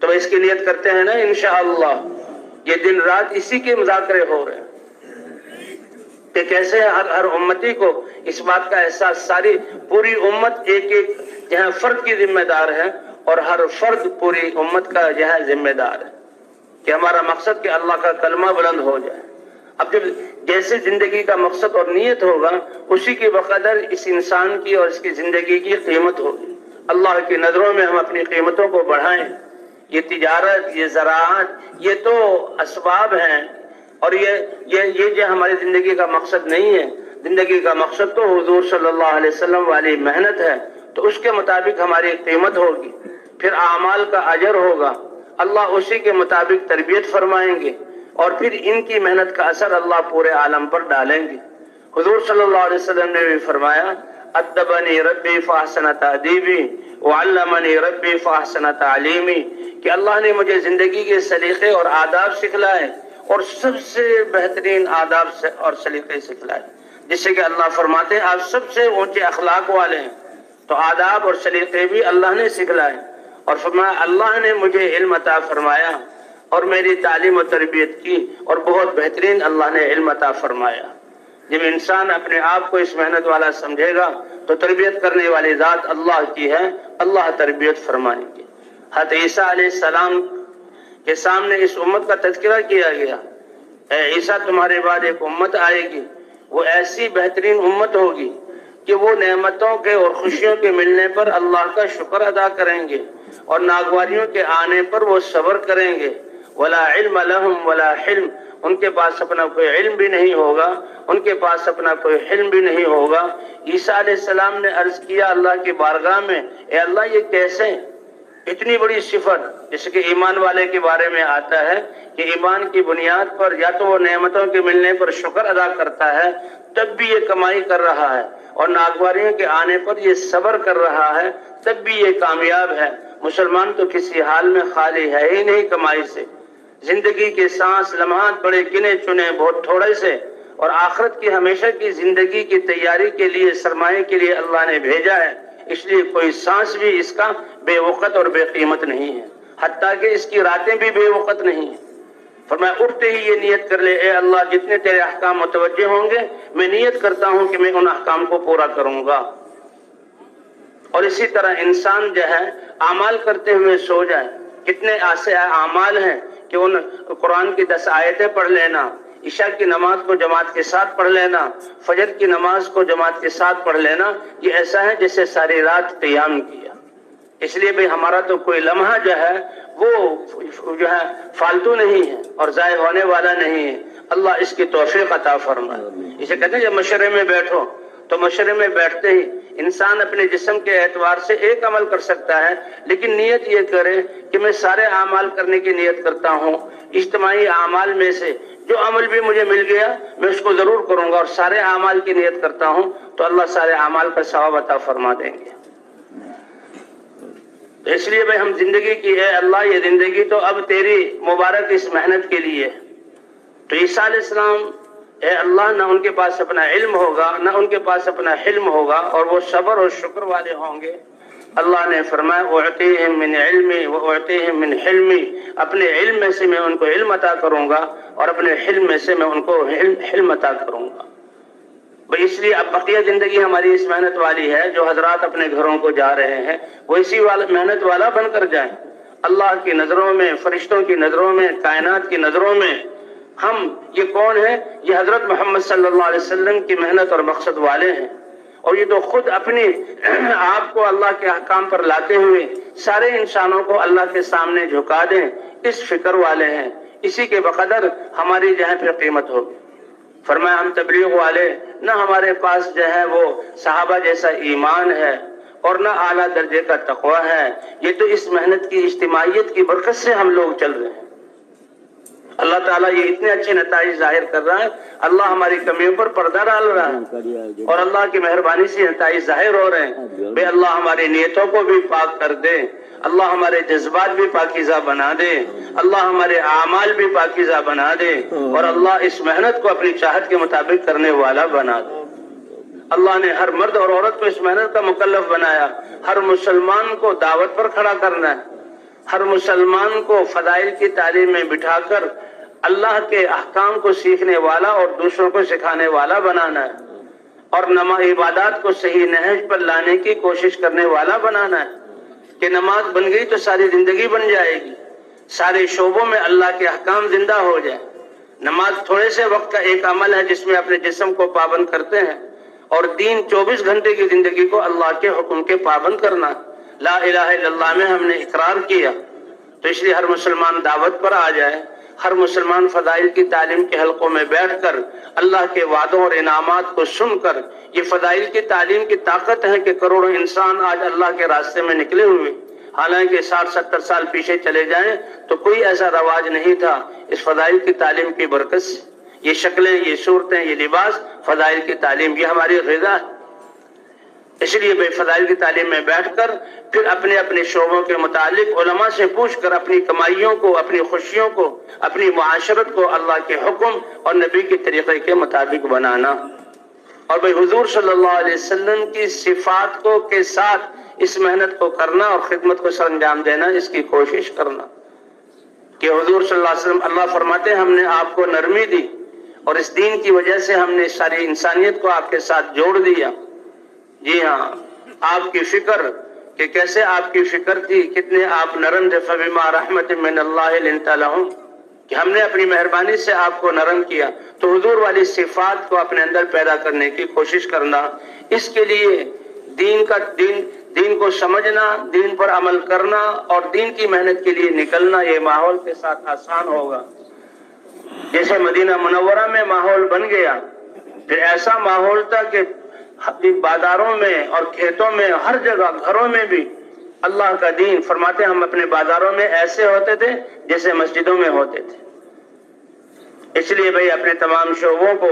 تو اس کی نیت کرتے ہیں نا انشاءاللہ. یہ دن رات اسی کے مذاکرے ہو رہے ہیں کہ کیسے ہر امتی کو اس بات کا احساس، ساری پوری امت ایک ایک جہاں فرد کی ذمہ دار ہے اور ہر فرد پوری امت کا جہاں ذمہ دار ہے کہ ہمارا مقصد کہ اللہ کا کلمہ بلند ہو جائے. اب جب جیسے زندگی کا مقصد اور نیت ہوگا اسی کی بقدر اس انسان کی اور اس کی زندگی کی قیمت ہوگی. اللہ کی نظروں میں ہم اپنی قیمتوں کو بڑھائیں. یہ تجارت، یہ زراعت، یہ تو اسباب ہیں، اور یہ جو ہماری زندگی کا مقصد نہیں ہے۔ زندگی کا مقصد تو حضور صلی اللہ علیہ وسلم والی محنت ہے، تو اس کے مطابق ہماری قیمت ہوگی، پھر اعمال کا اجر ہوگا، اللہ اسی کے مطابق تربیت فرمائیں گے، اور پھر ان کی محنت کا اثر اللہ پورے عالم پر ڈالیں گے۔ حضور صلی اللہ علیہ وسلم نے بھی فرمایا، ادبنی ربی فاحسن تادیبی وعلمنی ربی فاحسن تعلیمی، کہ اللہ نے مجھے زندگی کے سلیقے اور آداب سکھلائے، اور سب سے بہترین آداب اور سلیقے سکھلائے، جس سے کہ اللہ فرماتے ہیں آپ سب سے اونچے اخلاق والے ہیں، تو آداب اور سلیقے بھی اللہ نے سکھلائے، اور فرمایا اللہ نے مجھے علم عطا فرمایا اور میری تعلیم و تربیت کی، اور بہت بہترین اللہ نے علم عطا فرمایا۔ جب انسان اپنے آپ کو اس محنت والا سمجھے گا تو تربیت کرنے والی ذات اللہ کی ہے، اللہ تربیت فرمائیں گے۔ حضرت عیسیٰ علیہ السلام کے سامنے اس امت کا تذکرہ کیا گیا، اے عیسیٰ تمہارے بعد ایک امت آئے گی، وہ ایسی بہترین امت ہوگی کہ وہ نعمتوں کے اور خوشیوں کے ملنے پر اللہ کا شکر ادا کریں گے، اور ناگواریوں کے آنے پر وہ صبر کریں گے۔ ولا علم لهم ولا حلم، ان کے پاس اپنا کوئی علم بھی نہیں ہوگا، ان کے پاس اپنا کوئی حلم بھی نہیں ہوگا۔ عیسیٰ علیہ السلام نے عرض کیا اللہ کی بارگاہ میں، اے اللہ یہ کیسے اتنی بڑی صفت، جیسے کہ ایمان والے کے بارے میں آتا ہے کہ ایمان کی بنیاد پر یا تو وہ نعمتوں کے ملنے پر شکر ادا کرتا ہے تب بھی یہ کمائی کر رہا ہے، اور ناگواریوں کے آنے پر یہ صبر کر رہا ہے تب بھی یہ کامیاب ہے۔ مسلمان تو کسی حال میں خالی ہے ہی نہیں کمائی سے، زندگی کے سانس لمحات بڑے گنے چنے بہت تھوڑے سے، اور آخرت کی ہمیشہ کی زندگی کی تیاری کے لیے سرمایے کے لیے اللہ نے بھیجا ہے، اس لیے کوئی سانس بھی اس کا بے وقت اور بے قیمت نہیں ہے، حتیٰ کہ اس کی راتیں بھی بے وقت نہیں ہیں۔ فرمایا اٹھتے ہی یہ نیت کر لے، اے اللہ جتنے تیرے احکام متوجہ ہوں گے میں نیت کرتا ہوں کہ میں ان احکام کو پورا کروں گا۔ اور اسی طرح انسان جو ہے اعمال کرتے ہوئے سو جائے، کتنے ایسے اعمال ہیں کہ ان قرآن کی 10 آیتیں پڑھ لینا، عشاء کی نماز کو جماعت کے ساتھ پڑھ لینا، فجر کی نماز کو جماعت کے ساتھ پڑھ لینا، یہ ایسا ہے جیسے ساری رات قیام کیا۔ اس لیے بھی ہمارا تو کوئی لمحہ جو ہے وہ جو ہے فالتو نہیں ہے اور ضائع ہونے والا نہیں ہے، اللہ اس کی توفیق عطا فرمائے۔ اسے کہتے ہیں جب مشورے میں بیٹھو تو مشورے میں بیٹھتے ہی انسان اپنے جسم کے اعتبار سے ایک عمل کر سکتا ہے، لیکن نیت یہ کرے کہ میں سارے اعمال کرنے کی نیت کرتا ہوں، اجتماعی اعمال میں سے جو عمل بھی مجھے مل گیا میں اس کو ضرور کروں گا، اور سارے اعمال کی نیت کرتا ہوں تو اللہ سارے اعمال کا ثواب عطا فرما دیں گے۔ تو اس لیے بھائی ہم زندگی کی ہے اللہ یہ زندگی تو اب تیری مبارک اس محنت کے لیے۔ تو عیسیٰ علیہ السلام اے اللہ نہ ان کے پاس اپنا علم ہوگا نہ ان کے پاس اپنا حلم ہوگا، اور وہ صبر اور شکر والے ہوں گے۔ اللہ نے فرمایا اعطیہم من علمی واعطیہم من حلمی، اپنے علم میں سے میں ان کو علم عطا کروں گا اور اپنے حلم میں سے میں ان کو حلم عطا کروں گا۔ بھئی اس لیے اب بقیہ زندگی ہماری اس محنت والی ہے، جو حضرات اپنے گھروں کو جا رہے ہیں وہ اسی محنت والا بن کر جائیں۔ اللہ کی نظروں میں، فرشتوں کی نظروں میں، کائنات کی نظروں میں ہم یہ کون ہیں؟ یہ حضرت محمد صلی اللہ علیہ وسلم کی محنت اور مقصد والے ہیں، اور یہ تو خود اپنی آپ کو اللہ کے احکام پر لاتے ہوئے سارے انسانوں کو اللہ کے سامنے جھکا دیں، اس فکر والے ہیں، اسی کے بقدر ہماری جہاں پہ قیمت ہوگی۔ فرمایا ہم تبلیغ والے نہ ہمارے پاس جو ہے وہ صحابہ جیسا ایمان ہے اور نہ اعلیٰ درجے کا تقوی ہے، یہ تو اس محنت کی اجتماعیت کی برکت سے ہم لوگ چل رہے ہیں۔ اللہ تعالیٰ یہ اتنے اچھے نتائج ظاہر کر رہا ہے، اللہ ہماری کمیوں پر پردہ ڈال رہا ہے، اور اللہ کی مہربانی سے نتائج ظاہر ہو رہے ہیں۔ بے اللہ ہماری نیتوں کو بھی پاک کر دے، اللہ ہمارے جذبات بھی پاکیزہ بنا دے، اللہ ہمارے اعمال بھی پاکیزہ بنا دے، اور اللہ اس محنت کو اپنی چاہت کے مطابق کرنے والا بنا دے۔ اللہ نے ہر مرد اور عورت کو اس محنت کا مکلف بنایا، ہر مسلمان کو دعوت پر کھڑا کرنا ہے، ہر مسلمان کو فضائل کی تعلیم میں بٹھا کر اللہ کے احکام کو سیکھنے والا اور دوسروں کو سکھانے والا بنانا ہے، اور عبادات کو صحیح نہج پر لانے کی کوشش کرنے والا بنانا ہے کہ نماز بن گئی تو ساری زندگی بن جائے گی، سارے شعبوں میں اللہ کے احکام زندہ ہو جائے۔ نماز تھوڑے سے وقت کا ایک عمل ہے جس میں اپنے جسم کو پابند کرتے ہیں، اور دین 24 گھنٹے کی زندگی کو اللہ کے حکم کے پابند کرنا۔ لا الہ الا اللہ میں ہم نے اقرار کیا تو اس لیے ہر مسلمان دعوت پر آ جائے، ہر مسلمان فضائل کی تعلیم کے حلقوں میں بیٹھ کر اللہ کے وعدوں اور انعامات کو سن کر، یہ فضائل کی تعلیم کی طاقت ہے کہ کروڑوں انسان آج اللہ کے راستے میں نکلے ہوئے، حالانکہ 60-70 سال پیچھے چلے جائیں تو کوئی ایسا رواج نہیں تھا۔ اس فضائل کی تعلیم کی برکت سے یہ شکلیں، یہ صورتیں، یہ لباس، فضائل کی تعلیم، یہ ہماری غذا ہے۔ اس لیے بے فضائل کی تعلیم میں بیٹھ کر پھر اپنے اپنے شعبوں کے متعلق علماء سے پوچھ کر اپنی کمائیوں کو، اپنی خوشیوں کو، اپنی معاشرت کو اللہ کے حکم اور نبی کے طریقے کے مطابق بنانا، اور بھئی حضور صلی اللہ علیہ وسلم کی صفات کو کے ساتھ اس محنت کو کرنا اور خدمت کو سر انجام دینا، اس کی کوشش کرنا کہ حضور صلی اللہ علیہ وسلم، اللہ فرماتے ہیں ہم نے آپ کو نرمی دی اور اس دین کی وجہ سے ہم نے ساری انسانیت کو آپ کے ساتھ جوڑ دیا۔ جی ہاں، آپ کی فکر کہ کیسے آپ کی فکر تھی، کتنے آپ نرم تھے، فَبِمَا رَحْمَةٍ مِّنَ اللَّهِ لِنْتَ لَهُمْ، کہ ہم نے اپنی مہربانی سے آپ کو نرم کیا۔ تو حضور والی صفات کو اپنے اندر پیدا کرنے کی کوشش کرنا، اس کے لیے دین کو سمجھنا، دین پر عمل کرنا اور دین کی محنت کے لیے نکلنا، یہ ماحول کے ساتھ آسان ہوگا۔ جیسے مدینہ منورہ میں ماحول بن گیا، پھر ایسا ماحول تھا کہ بازاروں میں اور کھیتوں میں، ہر جگہ گھروں میں بھی اللہ کا دین، فرماتے ہم اپنے بازاروں میں ایسے ہوتے تھے جیسے مسجدوں میں ہوتے تھے۔ اس لیے بھئی اپنے تمام شعبوں کو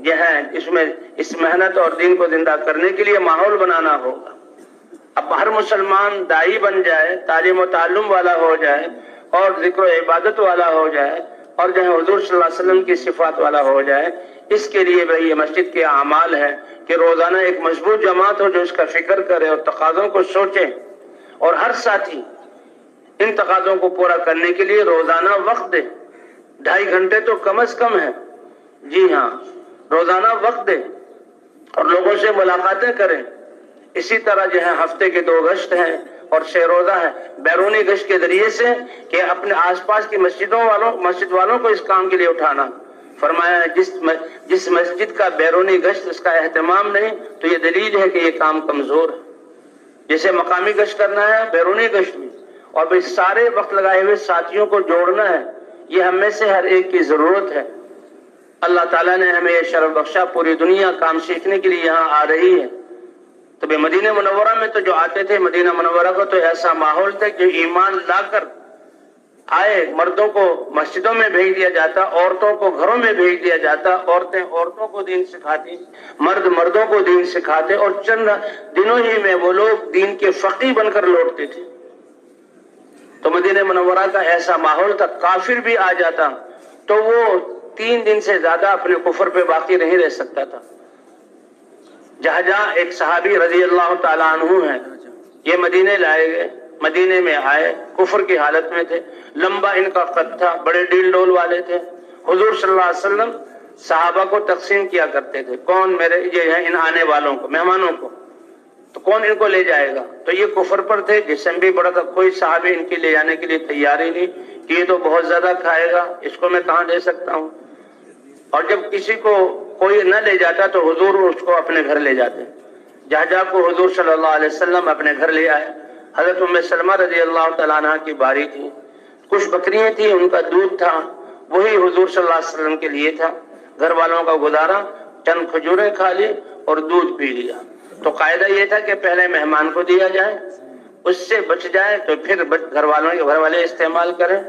جو ہے اس محنت اور دین کو زندہ کرنے کے لیے ماحول بنانا ہوگا۔ اب ہر مسلمان داعی بن جائے، تعلیم و تعلم والا ہو جائے اور ذکر و عبادت والا ہو جائے اور جو ہے حضور صلی اللہ علیہ وسلم کی صفات والا ہو جائے، اس کے لیے بھئی یہ مسجد کے اعمال ہے کہ روزانہ ایک مضبوط جماعت ہو جو اس کا فکر کرے اور تقاضوں کو سوچے، اور ہر ساتھی ان تقاضوں کو پورا کرنے کے لیے روزانہ وقت دے، 2.5 گھنٹے تو کم از کم ہے، جی ہاں روزانہ وقت دے اور لوگوں سے ملاقاتیں کریں۔ اسی طرح جو ہے ہفتے کے 2 گشت ہیں اور 6 روزہ ہے، بیرونی گشت کے ذریعے سے کہ اپنے آس پاس کی مسجد والوں کو اس کام کے لیے اٹھانا۔ فرمایا جس مسجد کا بیرونی گشت اس کا اہتمام نہیں تو یہ دلیل ہے کہ یہ کام کمزور ہے۔ جیسے مقامی گشت کرنا ہے، بیرونی گشت بھی، اور بھئی سارے وقت لگائے ہوئے ساتھیوں کو جوڑنا ہے، یہ ہم میں سے ہر ایک کی ضرورت ہے۔ اللہ تعالیٰ نے ہمیں یہ شرف بخشا، پوری دنیا کام سیکھنے کے لیے یہاں آ رہی ہے۔ تو بھئی مدینہ منورہ میں تو جو آتے تھے، مدینہ منورہ کو تو ایسا ماحول تھا کہ ایمان لا کر آئے، مردوں کو مسجدوں میں بھیج دیا جاتا، عورتوں کو گھروں میں بھیج دیا جاتا، عورتیں عورتوں کو دین سکھاتی، مرد مردوں کو دین سکھاتے، اور چند دنوں ہی میں وہ لوگ دین کے فقیہ بن کر لوٹتے تھے۔ تو مدینہ منورہ کا ایسا ماحول تھا، کافر بھی آ جاتا تو وہ 3 دن سے زیادہ اپنے کفر پہ باقی نہیں رہ سکتا تھا۔ جہاں ایک صحابی رضی اللہ تعالیٰ عنہ ہیں، یہ مدینے لائے گئے، مدینے میں آئے، کفر کی حالت میں تھے، لمبا ان کا قد تھا، بڑے ڈیل ڈول والے تھے۔ حضور صلی اللہ علیہ وسلم صحابہ کو تقسیم کیا کرتے تھے، کون میرے یہ ہیں ان آنے والوں کو، مہمانوں کو، تو کون ان کو لے جائے گا؟ تو یہ کفر پر تھے، جسم بھی بڑا تھا، کوئی صحابی ان کے لے جانے کے لیے تیار ہی نہیں کہ یہ تو بہت زیادہ کھائے گا، اس کو میں کہاں دے سکتا ہوں۔ اور جب کسی کو کوئی نہ لے جاتا تو حضور اس کو اپنے گھر لے جاتے۔ جہاں کو حضور صلی اللہ علیہ وسلم اپنے گھر لے آئے، حضرت ام سلمہ رضی اللہ تعالیٰ عنہ کی باری تھی، کچھ بکریاں تھیں، ان کا دودھ تھا، وہی حضور صلی اللہ علیہ وسلم کے لیے تھا۔ گھر والوں کا گزارا، چند کھجوریں کھا لی اور دودھ پی لیا۔ تو قاعدہ یہ تھا کہ پہلے مہمان کو دیا جائے، اس سے بچ جائے تو پھر گھر والے استعمال کریں۔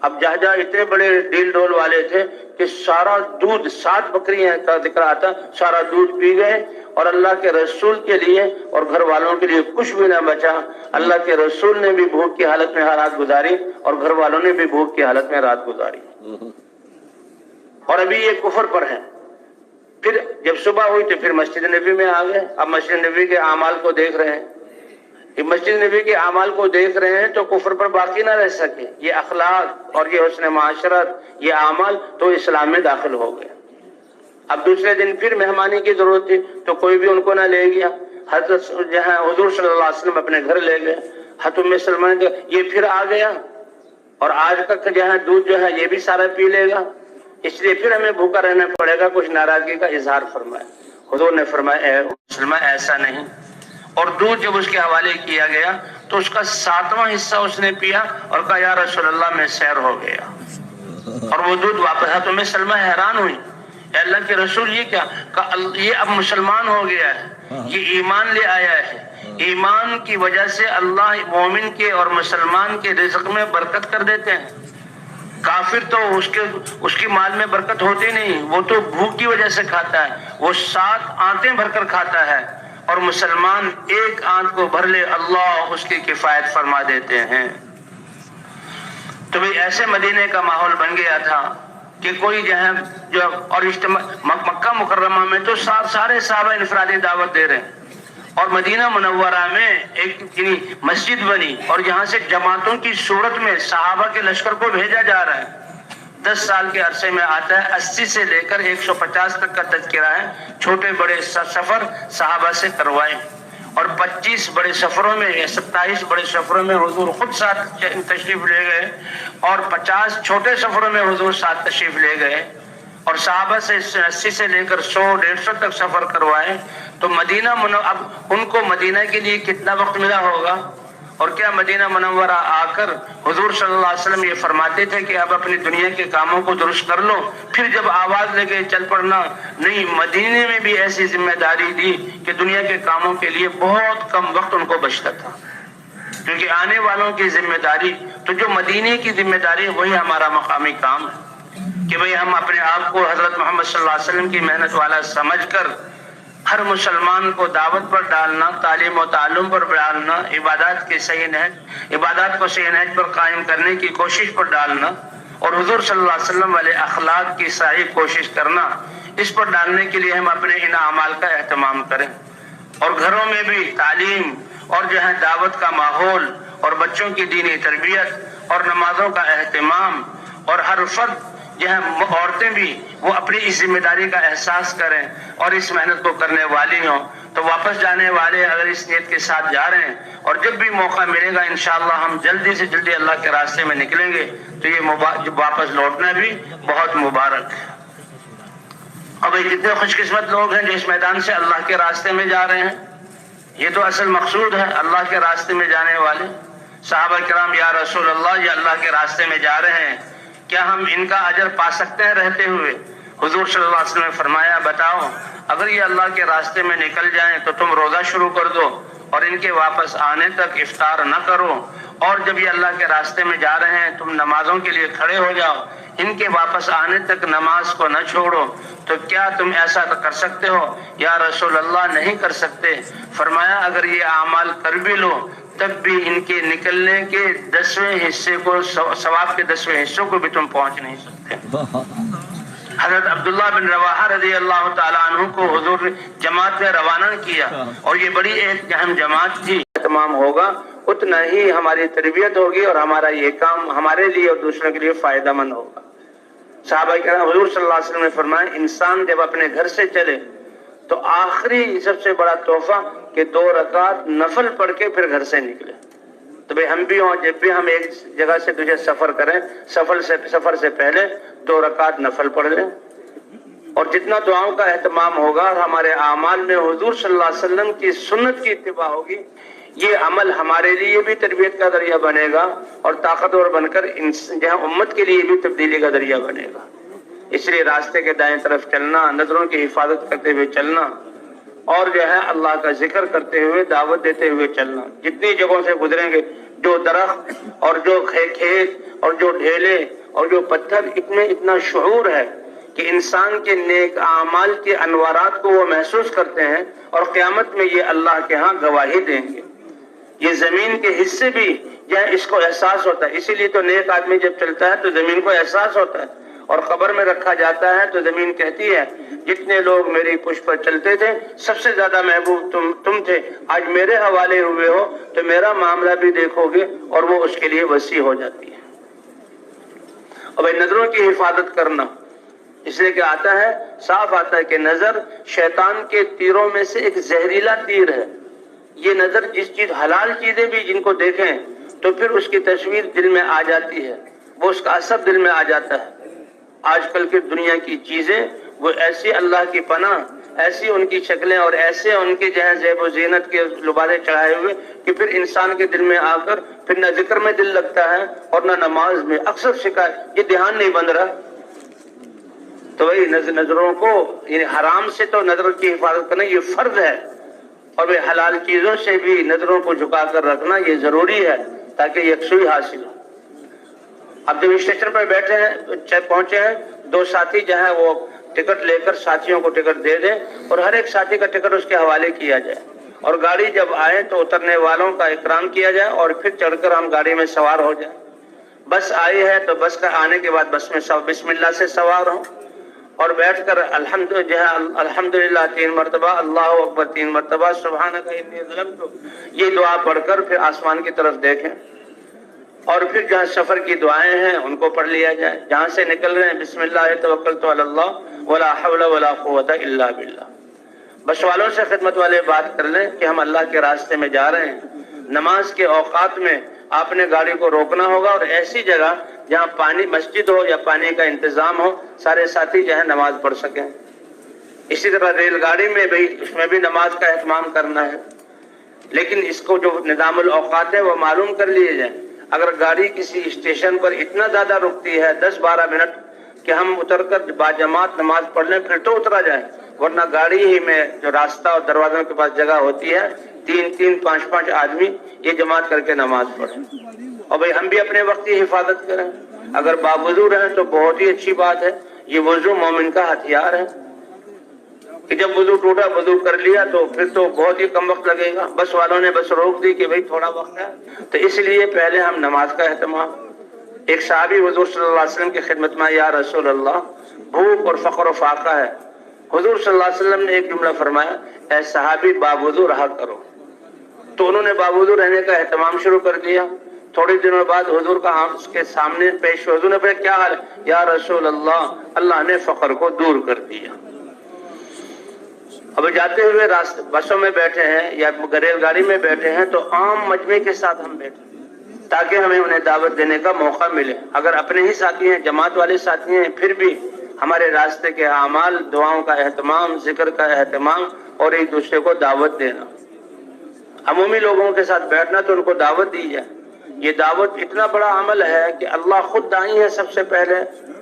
اب جہاں اتنے بڑے ڈیل ڈول والے تھے کہ سارا دودھ، 7 بکریاں کا ذکر آتا، سارا دودھ پی گئے، اور اللہ کے رسول کے لیے اور گھر والوں کے لیے کچھ بھی نہ بچا۔ اللہ کے رسول نے بھی بھوک کی حالت میں رات گزاری اور گھر والوں نے بھی بھوک کی حالت میں رات گزاری، اور ابھی یہ کفر پر ہے۔ پھر جب صبح ہوئی تو پھر مسجد نبی میں آ گئے۔ اب مسجد نبی کے اعمال کو دیکھ رہے ہیں، کہ مسجد نبی کے اعمال کو دیکھ رہے ہیں تو کفر پر باقی نہ رہ سکے، یہ اخلاق اور یہ حسن معاشرت، یہ اعمال تو اسلام میں داخل ہو گئے۔ اب دوسرے دن پھر مہمانی کی ضرورت تھی تو کوئی بھی ان کو نہ لے گیا۔ حضرت جہاں حضور صلی اللہ علیہ وسلم اپنے گھر لے گئے، حضرت ام سلمہ نے کہا یہ پھر آ گیا اور آج تک جہاں دودھ جو ہے یہ بھی سارا پی لے گا، اس لیے پھر ہمیں بھوکا رہنا پڑے گا۔ کچھ ناراضگی کا اظہار فرمایا۔ حضور نے فرمایا اے ام سلمہ ایسا نہیں، اور دودھ جب اس کے حوالے کیا گیا تو اس کا 7واں حصہ اس نے پیا اور کہا یا رسول اللہ میں سیر ہو گیا، اور وہ دودھ واپس آیا۔ تو میں سلمہ حیران ہوئی، اے اللہ کے رسول یہ کیا؟ کہا یہ اب مسلمان ہو گیا ہے، یہ ایمان لے آیا ہے، ایمان کی وجہ سے اللہ مومن کے اور مسلمان کے رزق میں برکت کر دیتے ہیں۔ کافر تو اس کی مال میں برکت ہوتی نہیں، وہ تو بھوک کی وجہ سے کھاتا ہے، وہ 7 آنتیں بھر کر کھاتا ہے، اور مسلمان ایک آنت کو بھر لے اللہ اس کی کفایت فرما دیتے ہیں۔ تو بھی ایسے مدینے کا ماحول بن گیا تھا کہ کوئی جو اور مکہ مکرمہ میں تو سارے صحابہ انفرادی دعوت دے رہے ہیں، اور مدینہ منورہ میں ایک مسجد بنی اور یہاں سے جماعتوں کی صورت میں صحابہ کے لشکر کو بھیجا جا رہا ہے۔ 10 سال کے عرصے میں آتا ہے 80 سے لے کر 150 تک کا تذکرہ ہے، چھوٹے بڑے سفر صحابہ سے کروائے، اور 25 بڑے سفروں میں یا 27 بڑے سفروں میں حضور خود ساتھ تشریف لے گئے، اور 50 چھوٹے سفروں میں حضور ساتھ تشریف لے گئے، اور صحابہ سے 80 سے لے کر 100-150 تک سفر کروائے۔ تو مدینہ اب ان کو مدینہ کے لیے کتنا وقت ملا ہوگا، اور کیا مدینہ منورہ آ کر حضور صلی اللہ علیہ وسلم یہ فرماتے تھے کہ اب اپنی دنیا کے کاموں کو درست کر لو پھر جب آواز لگے چل پڑنا؟ نہیں، مدینے میں بھی ایسی ذمہ داری دی کہ دنیا کے کاموں کے لیے بہت کم وقت ان کو بچتا تھا، کیونکہ آنے والوں کی ذمہ داری، تو جو مدینے کی ذمہ داری وہی ہمارا مقامی کام ہے کہ بھئی ہم اپنے آپ کو حضرت محمد صلی اللہ علیہ وسلم کی محنت والا سمجھ کر ہر مسلمان کو دعوت پر ڈالنا، تعلیم و تعلم پر ڈالنا، عبادات کو صحیح نہج پر قائم کرنے کی کوشش پر ڈالنا، اور حضور صلی اللہ علیہ وسلم والے اخلاق کی صحیح کوشش کرنا، اس پر ڈالنے کے لیے ہم اپنے ان اعمال کا اہتمام کریں، اور گھروں میں بھی تعلیم اور دعوت کا ماحول اور بچوں کی دینی تربیت اور نمازوں کا اہتمام، اور ہر فرد عورتیں بھی وہ اپنی اس ذمہ داری کا احساس کریں اور اس محنت کو کرنے والی ہوں۔ تو واپس جانے والے اگر اس نیت کے ساتھ جا رہے ہیں، اور جب بھی موقع ملے گا انشاءاللہ ہم جلدی سے جلدی اللہ کے راستے میں نکلیں گے، تو یہ واپس لوٹنا بھی بہت مبارک ہے۔ اب جتنے خوش قسمت لوگ ہیں جو اس میدان سے اللہ کے راستے میں جا رہے ہیں، یہ تو اصل مقصود ہے، اللہ کے راستے میں جانے والے صحابہ کرام، یا رسول اللہ یہ اللہ کے راستے میں جا رہے ہیں، کیا ہم ان کا اجر پا سکتے ہیں رہتے ہوئے؟ حضور صلی اللہ علیہ وسلم نے فرمایا بتاؤ، اگر یہ اللہ کے راستے میں نکل جائیں تو تم روزہ شروع کر دو اور ان کے واپس آنے تک افطار نہ کرو، اور جب یہ اللہ کے راستے میں جا رہے ہیں تم نمازوں کے لیے کھڑے ہو جاؤ، ان کے واپس آنے تک نماز کو نہ چھوڑو، تو کیا تم ایسا کر سکتے ہو؟ یا رسول اللہ نہیں کر سکتے۔ فرمایا اگر یہ اعمال کر بھی لو تب بھی ان کے نکلنے کے 10ویں حصے کو، ثواب کے 10ویں حصوں کو بھی تم پہنچ نہیں سکتے۔ حضرت عبداللہ بن رواحہ رضی اللہ تعالیٰ عنہ کو حضور نے جماعت میں روانہ کیا، اور یہ بڑی ایک اہم جماعت تھی۔ تمام ہوگا اتنا ہی ہماری تربیت ہوگی اور ہمارا یہ کام ہمارے لیے اور دوسروں کے لیے فائدہ مند ہوگا۔ صحابہ کرام، حضور صلی اللہ علیہ وسلم نے فرمایا انسان جب اپنے گھر سے چلے تو آخری سب سے بڑا تحفہ کہ 2 رکعت نفل پڑھ کے پھر گھر سے نکلے۔ تو بھئی ہم بھی ہوں، جب بھی ہم ایک جگہ سے دوسرے سفر کریں، سفر سے پہلے 2 رکعت نفل پڑھ لیں، اور جتنا دعاؤں کا اہتمام ہوگا اور ہمارے اعمال میں حضور صلی اللہ علیہ وسلم کی سنت کی اتباع ہوگی، یہ عمل ہمارے لیے بھی تربیت کا ذریعہ بنے گا اور طاقتور بن کر امت کے لیے بھی تبدیلی کا ذریعہ بنے گا۔ اس لیے راستے کے دائیں طرف چلنا، نظروں کی حفاظت کرتے ہوئے چلنا، اور اللہ کا ذکر کرتے ہوئے دعوت دیتے ہوئے چلنا۔ جتنی جگہوں سے گزریں گے، جو درخت اور جو کھیت اور جو ڈھیلے اور جو پتھر، اتنا شعور ہے کہ انسان کے نیک اعمال کے انوارات کو وہ محسوس کرتے ہیں، اور قیامت میں یہ اللہ کے ہاں گواہی دیں گے۔ یہ زمین کے حصے بھی اس کو احساس ہوتا ہے، اسی لیے تو نیک آدمی جب چلتا ہے تو زمین کو احساس ہوتا ہے، اور قبر میں رکھا جاتا ہے تو زمین کہتی ہے جتنے لوگ میری پشت پر چلتے تھے سب سے زیادہ محبوب تم تھے، آج میرے حوالے ہوئے ہو تو میرا معاملہ بھی دیکھو گے، اور وہ اس کے لیے وسیع ہو جاتی ہے۔ اور نظروں کی حفاظت کرنا، اس لیے کہ آتا ہے، صاف آتا ہے کہ نظر شیطان کے تیروں میں سے ایک زہریلا تیر ہے۔ یہ نظر حلال چیزیں بھی جن کو دیکھیں تو پھر اس کی تصویر دل میں آ جاتی ہے، وہ اس کا اثر دل میں آ جاتا ہے۔ آج کل کی دنیا کی چیزیں وہ ایسی اللہ کی پناہ، ایسی ان کی شکلیں اور ایسے ان کے جو ہے زیب و زینت کے لبادے چڑھائے ہوئے کہ پھر انسان کے دل میں آ کر پھر نہ ذکر میں دل لگتا ہے اور نہ نماز میں. اکثر شکایت یہ دھیان نہیں بن رہا. تو وہی نظروں کو یعنی حرام سے تو نظر کی حفاظت کرنا یہ فرض ہے اور وہ حلال چیزوں سے بھی نظروں کو جھکا کر رکھنا یہ ضروری ہے تاکہ یکسوئی حاصل ہو. اب جب اسٹیشن پر بیٹھے ہیں پہنچے ہیں دو ساتھی جو ہیں وہ ٹکٹ لے کر ساتھیوں کو ٹکٹ دے دیں اور ہر ایک ساتھی کا ٹکٹ اس کے حوالے کیا جائے اور گاڑی جب آئے تو اترنے والوں کا اکرام کیا جائے اور پھر چڑھ کر ہم گاڑی میں سوار ہو جائیں. بس آئی ہے تو بس کا آنے کے بعد بس میں بسم اللہ سے سوار ہوں اور بیٹھ کر الحمدللہ 3 مرتبہ اللہ اکبر 3 مرتبہ سبحانک انی ظلمت یہ دعا پڑھ کر پھر آسمان کی طرف دیکھیں اور پھر جہاں سفر کی دعائیں ہیں ان کو پڑھ لیا جائے. جہاں سے نکل رہے ہیں بسم اللہ توکلت علی اللہ ولا حول ولا قوت الا باللہ. بس والوں سے خدمت والے بات کر لیں کہ ہم اللہ کے راستے میں جا رہے ہیں. نماز کے اوقات میں آپ نے گاڑی کو روکنا ہوگا اور ایسی جگہ جہاں پانی مسجد ہو یا پانی کا انتظام ہو سارے ساتھی جو ہے نماز پڑھ سکیں. اسی طرح ریل گاڑی میں بھی اس میں بھی نماز کا اہتمام کرنا ہے لیکن اس کو جو نظام الاوقات ہے وہ معلوم کر لیے جائیں. اگر گاڑی کسی اسٹیشن پر اتنا زیادہ رکتی ہے 10-12 منٹ کہ ہم اتر کر باجماعت نماز پڑھ لیں پھر تو اترا جائے ورنہ گاڑی ہی میں جو راستہ اور دروازوں کے پاس جگہ ہوتی ہے 3-3 5-5 آدمی یہ جماعت کر کے نماز پڑھیں. اور بھئی ہم بھی اپنے وقت کی حفاظت کریں. اگر باوضو رہیں تو بہت ہی اچھی بات ہے. یہ وضو مومن کا ہتھیار ہے کہ جب وضو ٹوٹا وضو کر لیا تو پھر تو بہت ہی کم وقت لگے گا. بس والوں نے بس روک دی کہ بھئی تھوڑا وقت ہے تو اس لیے پہلے ہم نماز کا اہتمام. ایک صحابی حضور صلی اللہ علیہ وسلم کی خدمت میں یا رسول اللہ بھوک اور فقر و فاقہ ہے. حضور صلی اللہ علیہ وسلم نے ایک جملہ فرمایا اے صحابی باوضو رہا کرو. تو انہوں نے باوضو رہنے کا اہتمام شروع کر دیا. تھوڑے دنوں بعد حضور کا اس کے سامنے پیش ہوئے. حضور نے پوچھا کیا حال ہے؟ یا رسول اللہ اللہ نے فقر کو دور کر دیا. اب جاتے ہوئے بسوں میں بیٹھے ہیں یا ریل گاڑی میں بیٹھے ہیں تو عام مجمع کے ساتھ ہم بیٹھے تاکہ ہمیں انہیں دعوت دینے کا موقع ملے. اگر اپنے ہی ساتھی ہیں جماعت والے ساتھی ہیں پھر بھی ہمارے راستے کے اعمال دعاؤں کا اہتمام ذکر کا اہتمام اور ایک دوسرے کو دعوت دینا. عمومی لوگوں کے ساتھ بیٹھنا تو ان کو دعوت دی جائے. یہ دعوت اتنا بڑا عمل ہے کہ اللہ خود داعی ہے سب سے پہلے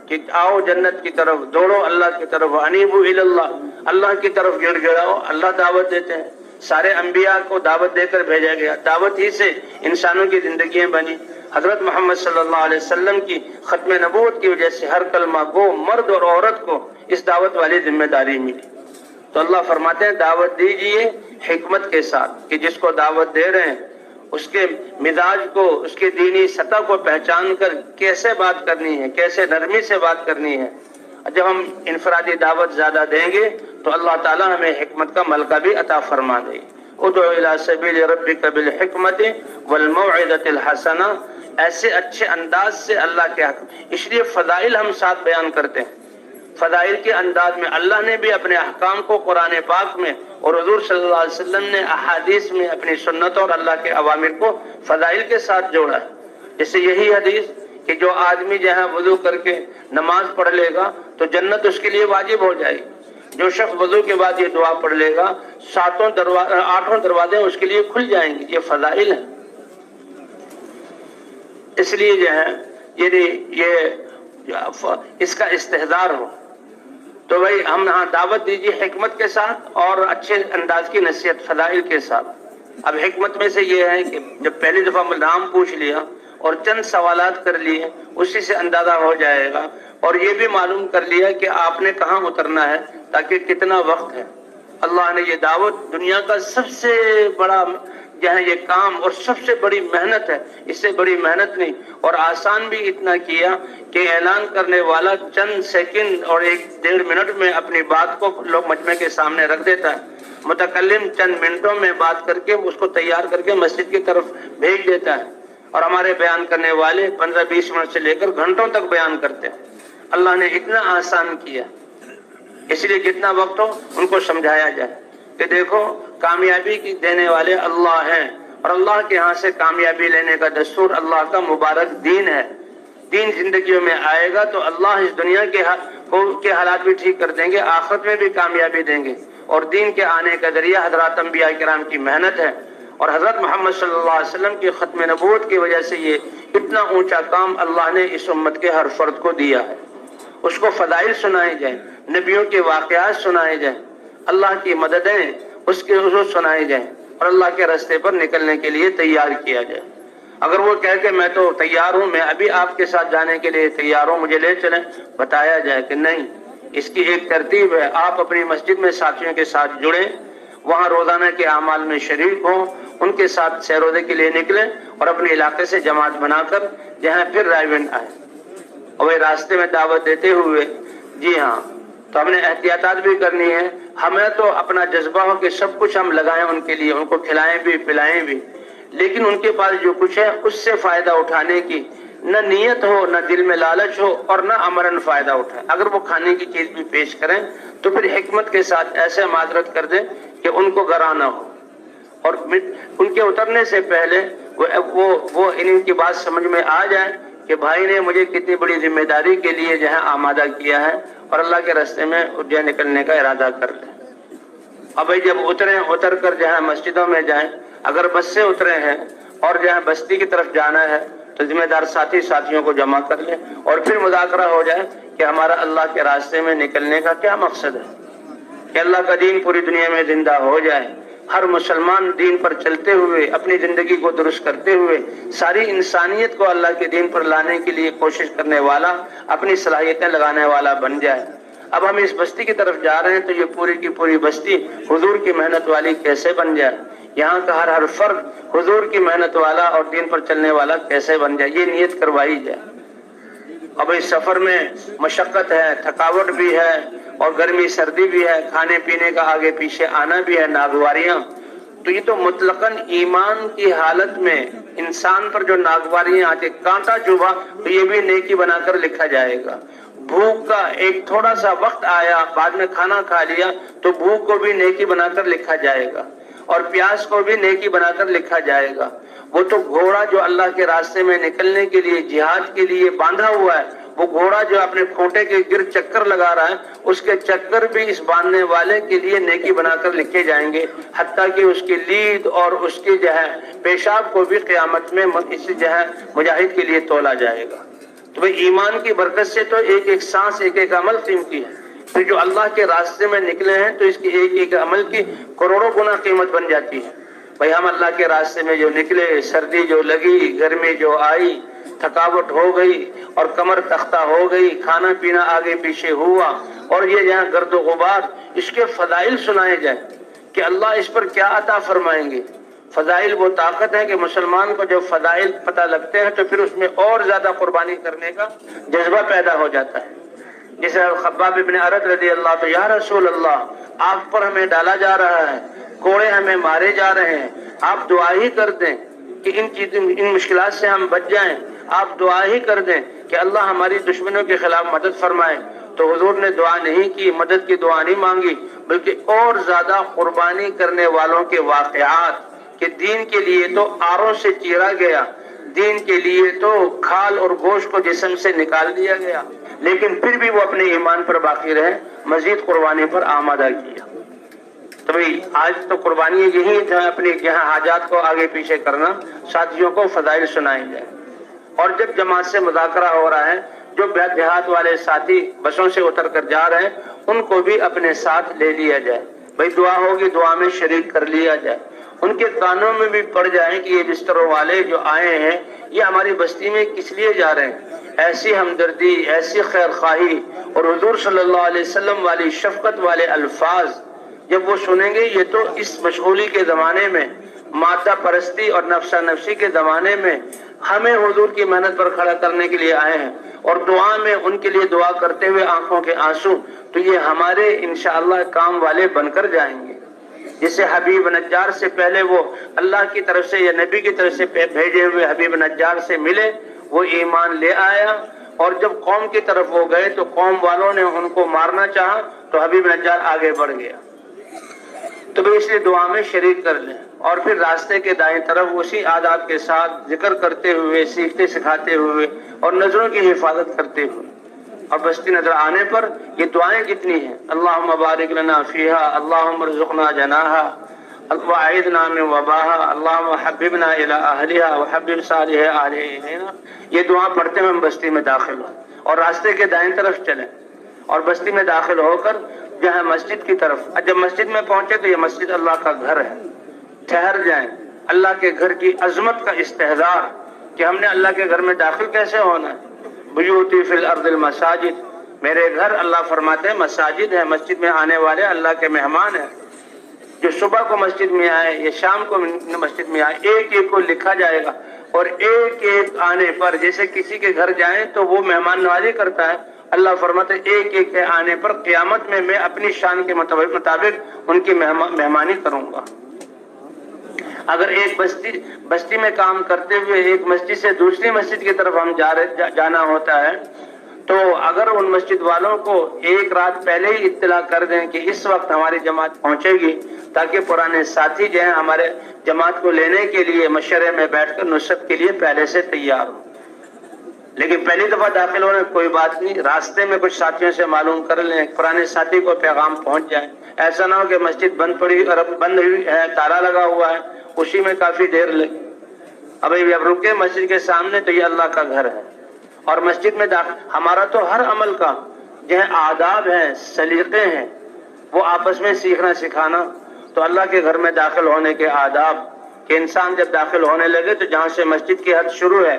کہ آؤ جنت کی طرف دوڑو اللہ کی طرف انیبوا الی اللہ اللہ کی طرف گڑ گڑاؤ. اللہ دعوت دیتے ہیں. سارے انبیاء کو دعوت دے کر بھیجا گیا. دعوت ہی سے انسانوں کی زندگیاں بنی. حضرت محمد صلی اللہ علیہ وسلم کی ختم نبوت کی وجہ سے ہر کلمہ گو مرد اور عورت کو اس دعوت والی ذمہ داری ملی. تو اللہ فرماتے ہیں دعوت دیجئے حکمت کے ساتھ کہ جس کو دعوت دے رہے ہیں اس کے مزاج کو اس کے دینی سطح کو پہچان کر کیسے بات کرنی ہے کیسے نرمی سے بات کرنی ہے. جب ہم انفرادی دعوت زیادہ دیں گے تو اللہ تعالی ہمیں حکمت کا ملکہ بھی عطا فرما دے. ادعو الی سبیل ربک بالحکمت والموعظۃ الحسنہ. ایسے اچھے انداز سے اللہ کے حق اس لیے فضائل ہم ساتھ بیان کرتے ہیں. فضائل کے انداز میں اللہ نے بھی اپنے احکام کو قرآن پاک میں اور حضور صلی اللہ علیہ وسلم نے احادیث میں اپنی سنتوں اور اللہ کے اوامر کو فضائل کے ساتھ جوڑا ہے. جیسے یہی حدیث کہ جو آدمی جہاں وضو کر کے نماز پڑھ لے گا تو جنت اس کے لیے واجب ہو جائے گی. جو شخص وضو کے بعد یہ دعا پڑھ لے گا 8 دروازے اس کے لیے کھل جائیں گے. یہ فضائل ہیں. اس لیے جو ہے یہ اس کا استحضار ہو تو بھائی ہم دعوت دیجیے حکمت کے ساتھ اور اچھے انداز کی نصیحت فضائل کے ساتھ. اب حکمت میں سے یہ ہے کہ جب پہلی دفعہ نام پوچھ لیا اور چند سوالات کر لیے اسی سے اندازہ ہو جائے گا اور یہ بھی معلوم کر لیا کہ آپ نے کہاں اترنا ہے تاکہ کتنا وقت ہے. اللہ نے یہ دعوت دنیا کا سب سے بڑا جہاں یہ کام اور سب سے بڑی محنت ہے. اس سے بڑی محنت نہیں اور آسان بھی اتنا کیا کہ اعلان کرنے والا چند سیکنڈ اور 1-1.5 منٹ میں اپنی بات کو لوگ مجمع کے سامنے رکھ دیتا ہے. متکلم چند منٹوں میں بات کر کے اس کو تیار کر کے مسجد کی طرف بھیج دیتا ہے اور ہمارے بیان کرنے والے 15-20 منٹ سے لے کر گھنٹوں تک بیان کرتے ہیں. اللہ نے اتنا آسان کیا اس لیے جتنا وقت ہو ان کو سمجھایا جائے کہ دیکھو کامیابی کی دینے والے اللہ ہیں اور اللہ کے ہاں سے کامیابی لینے کا دستور اللہ کا مبارک دین ہے. دین زندگیوں میں آئے گا تو اللہ اس دنیا کے حالات بھی ٹھیک کر دیں گے آخرت میں بھی کامیابی دیں گے. اور دین کے آنے کا ذریعہ حضرات انبیاء کرام کی محنت ہے، اور حضرت محمد صلی اللہ علیہ وسلم کی ختم نبوت کی وجہ سے یہ اتنا اونچا کام اللہ نے اس امت کے ہر فرد کو دیا ہے۔ اس کو فضائل سنائے جائیں، نبیوں کے واقعات سنائے جائیں، اللہ کی مددیں اس کے حضور سنائے جائیں، اور اللہ کے راستے پر نکلنے کے لیے تیار کیا جائے۔ اگر وہ کہے کہ میں تو تیار ہوں، میں ابھی آپ کے ساتھ جانے کے لیے تیار ہوں، مجھے لے چلیں، بتایا جائے کہ نہیں، اس کی ایک ترتیب ہے۔ آپ اپنی مسجد میں ساتھیوں کے ساتھ جڑیں، وہاں روزانہ کے اعمال میں شریک ہوں، ان کے ساتھ سیر و ضحک کے لیے نکلیں، اور اپنے علاقے سے جماعت بنا کر جہاں پھر رائے ونڈ آئے، اور وہ راستے میں دعوت دیتے ہوئے، جی ہاں، تو ہم نے احتیاطات بھی کرنی ہے۔ ہمیں تو اپنا جذبہ ہو کہ سب کچھ ہم لگائیں ان کے لیے، ان کو کھلائیں بھی پلائیں بھی، لیکن ان کے پاس جو کچھ ہے اس سے فائدہ اٹھانے کی نہ نیت ہو، نہ دل میں لالچ ہو، اور نہ عملاً فائدہ اٹھائے۔ اگر وہ کھانے کی چیز بھی پیش کریں تو پھر حکمت کے ساتھ ایسے معذرت کر دیں کہ ان کو گراں نہ ہو، اور ان کے اترنے سے پہلے وہ ان کی بات سمجھ میں آ جائے کہ بھائی نے مجھے کتنی بڑی ذمہ داری کے لیے جہاں آمادہ کیا ہے، اور اللہ کے راستے میں جہاں نکلنے کا ارادہ کر لیں۔ اب جب اتر کر جہاں مسجدوں میں جائیں، اگر بس سے اترے ہیں اور جہاں بستی کی طرف جانا ہے تو ذمہ دار ساتھیوں کو جمع کر لیں، اور پھر مذاکرہ ہو جائے کہ ہمارا اللہ کے راستے میں نکلنے کا کیا مقصد ہے، کہ اللہ کا دین پوری دنیا میں زندہ ہو جائے، ہر مسلمان دین پر چلتے ہوئے اپنی زندگی کو درست کرتے ہوئے ساری انسانیت کو اللہ کے دین پر لانے کے لیے کوشش کرنے والا، اپنی صلاحیتیں لگانے والا بن جائے۔ اب ہم اس بستی کی طرف جا رہے ہیں تو یہ پوری کی پوری بستی حضور کی محنت والی کیسے بن جائے، یہاں کا ہر فرد حضور کی محنت والا اور دین پر چلنے والا کیسے بن جائے، یہ نیت کروائی جائے۔ اب اس سفر میں مشقت ہے، تھکاوٹ بھی ہے، اور گرمی سردی بھی ہے، کھانے پینے کا آگے پیچھے آنا بھی ہے، ناگواریاں، تو یہ تو مطلقاً ایمان کی حالت میں انسان پر جو ناگواریاں آتے، کانٹا چبھا تو یہ بھی نیکی بنا کر لکھا جائے گا۔ بھوک کا ایک تھوڑا سا وقت آیا، بعد میں کھانا کھا لیا تو بھوک کو بھی نیکی بنا کر لکھا جائے گا، اور پیاس کو بھی نیکی بنا کر لکھا جائے گا۔ وہ تو گھوڑا جو اللہ کے راستے میں نکلنے کے لیے جہاد کے لیے باندھا ہوا ہے، وہ گھوڑا جو اپنے کھوٹے کے گرد چکر لگا رہا ہے، اس کے چکر بھی اس باندھنے والے کے لیے نیکی بنا کر لکھے جائیں گے، حتیٰ کہ اس کی لید اور اس کی پیشاب کو بھی قیامت میں اس مجاہد کے لیے تولا جائے گا۔ تو بھئی ایمان کی برکت سے تو ایک ایک سانس، ایک ایک عمل قیمتی ہے، پھر جو اللہ کے راستے میں نکلے ہیں تو اس کی ایک ایک عمل کی کروڑوں گنا قیمت بن جاتی ہے۔ بھئی ہم اللہ کے راستے میں جو نکلے، سردی جو لگی، گرمی جو آئی، تھکاوٹ ہو گئی اور کمر تختہ ہو گئی، کھانا پینا آگے پیچھے ہوا، اور یہ جہاں گرد و غبار، اس کے فضائل سنائے جائیں کہ اللہ اس پر کیا عطا فرمائیں گے۔ فضائل وہ طاقت ہے کہ مسلمان کو جب فضائل پتہ لگتے ہیں تو پھر اس میں اور زیادہ قربانی کرنے کا جذبہ پیدا ہو جاتا ہے۔ جسے خباب ابن ارد رضی اللہ عنہ، یا رسول اللہ، آگ پر ہمیں ڈالا جا رہا ہے، کوڑے ہمیں مارے جا رہے ہیں، آپ دعا ہی کر دیں کہ ان مشکلات سے ہم بچ جائیں، آپ دعا ہی کر دیں کہ اللہ ہماری دشمنوں کے خلاف مدد فرمائے۔ تو حضور نے دعا نہیں کی، مدد کی دعا نہیں مانگی، بلکہ اور زیادہ قربانی کرنے والوں کے واقعات، کہ دین کے لیے تو آروں سے چیرا گیا، دین کے لیے تو کھال اور گوشت کو جسم سے نکال دیا گیا، لیکن پھر بھی وہ اپنے ایمان پر باقی رہے، مزید قربانی پر آمادہ کیا۔ تو بھئی آج تو قربانی یہی ہے، اپنی جہاں حاجات کو آگے پیچھے کرنا، ساتھیوں کو فضائل سنائی جائے، اور جب جماعت سے مذاکرہ ہو رہا ہے، جو دیہات والے ساتھی بسوں سے اتر کر جا رہے ہیں ان کو بھی اپنے ساتھ لے لیا جائے، بھئی دعا ہوگی دعا میں شریک کر لیا جائے، ان کے کانوں میں بھی پڑ جائے کہ یہ بستروں والے جو آئے ہیں یہ ہماری بستی میں کس لیے جا رہے ہیں۔ ایسی ہمدردی، ایسی خیر خواہی اور حضور صلی اللہ علیہ وسلم والی شفقت والے الفاظ جب وہ سنیں گے، یہ تو اس مشغولی کے زمانے میں، مادہ پرستی اور نفسا نفسی کے زمانے میں ہمیں حضور کی محنت پر کھڑا کرنے کے لیے آئے ہیں، اور دعا میں ان کے لیے دعا کرتے ہوئے آنکھوں کے آنسو، تو یہ ہمارے انشاءاللہ کام والے بن کر جائیں گے۔ جسے حبیب نجار سے پہلے وہ اللہ کی طرف سے یا نبی کی طرف سے بھیجے ہوئے حبیب نجار سے ملے، وہ ایمان لے آیا، اور جب قوم کی طرف وہ گئے تو قوم والوں نے ان کو مارنا چاہا تو حبیب نجار آگے بڑھ گیا۔ تو بھی اس لیے دعا میں شریک کر لیں، اور پھر راستے کے دائیں طرف اسی آداب کے ساتھ ذکر کرتے ہوئے، سیکھتے سکھاتے ہوئے اور نظروں کی حفاظت کرتے ہوئے اور بستی نظر آنے پر یہ دعائیں کتنی ہیں، اللہم بارک لنا فیہا، اللہم ارزقنا جناہا، وَأَعِذْنَا مِن وَبَاهَا، اللہم حببنا الی اہلہا وحبب صالح اہلہا الینا۔ یہ دعا پڑھتے ہوئے ہم بستی میں داخل ہوں اور راستے کے دائیں طرف چلیں اور بستی میں داخل ہو کر جہاں مسجد کی طرف، جب مسجد میں پہنچے تو یہ مسجد اللہ کا گھر ہے، ٹھہر جائیں، اللہ کے گھر کی عظمت کا استحضار کہ ہم نے اللہ کے گھر میں داخل کیسے ہونا ہے۔ بیوتی فی الارض المساجد، میرے گھر، اللہ فرماتے ہیں مساجد ہے، مسجد میں آنے والے اللہ کے مہمان ہیں۔ جو صبح کو مسجد میں آئے یا شام کو مسجد میں آئے، ایک ایک کو لکھا جائے گا، اور ایک ایک آنے پر، جیسے کسی کے گھر جائیں تو وہ مہمان نوازی کرتا ہے، اللہ فرماتے ہیں ایک ایک کے آنے پر قیامت میں اپنی شان کے مطابق ان کی مہمانی کروں گا۔ اگر ایک بستی میں کام کرتے ہوئے ایک مسجد سے دوسری مسجد کی طرف ہم جانا ہوتا ہے تو اگر ان مسجد والوں کو ایک رات پہلے ہی اطلاع کر دیں کہ اس وقت ہماری جماعت پہنچے گی، تاکہ پرانے ساتھی جو ہیں ہمارے جماعت کو لینے کے لیے مشورے میں بیٹھ کر نصرت کے لیے پہلے سے تیار ہوں۔ لیکن پہلی دفعہ داخل ہونے کوئی بات نہیں، راستے میں کچھ ساتھیوں سے معلوم کر لیں، پرانے ساتھی کو پیغام پہنچ جائے، ایسا نہ ہو کہ مسجد بند ہوئی ہے، تالا لگا ہوا ہے، اسی میں کافی دیر لگی۔ اب رکے مسجد کے سامنے تو یہ اللہ کا گھر ہے، اور مسجد میں ہمارا تو ہر عمل کا جہاں آداب ہیں، سلیقے ہیں، وہ آپس میں سیکھنا سکھانا۔ تو اللہ کے گھر میں داخل ہونے کے آداب کہ انسان جب داخل ہونے لگے تو جہاں سے مسجد کی حد شروع ہے،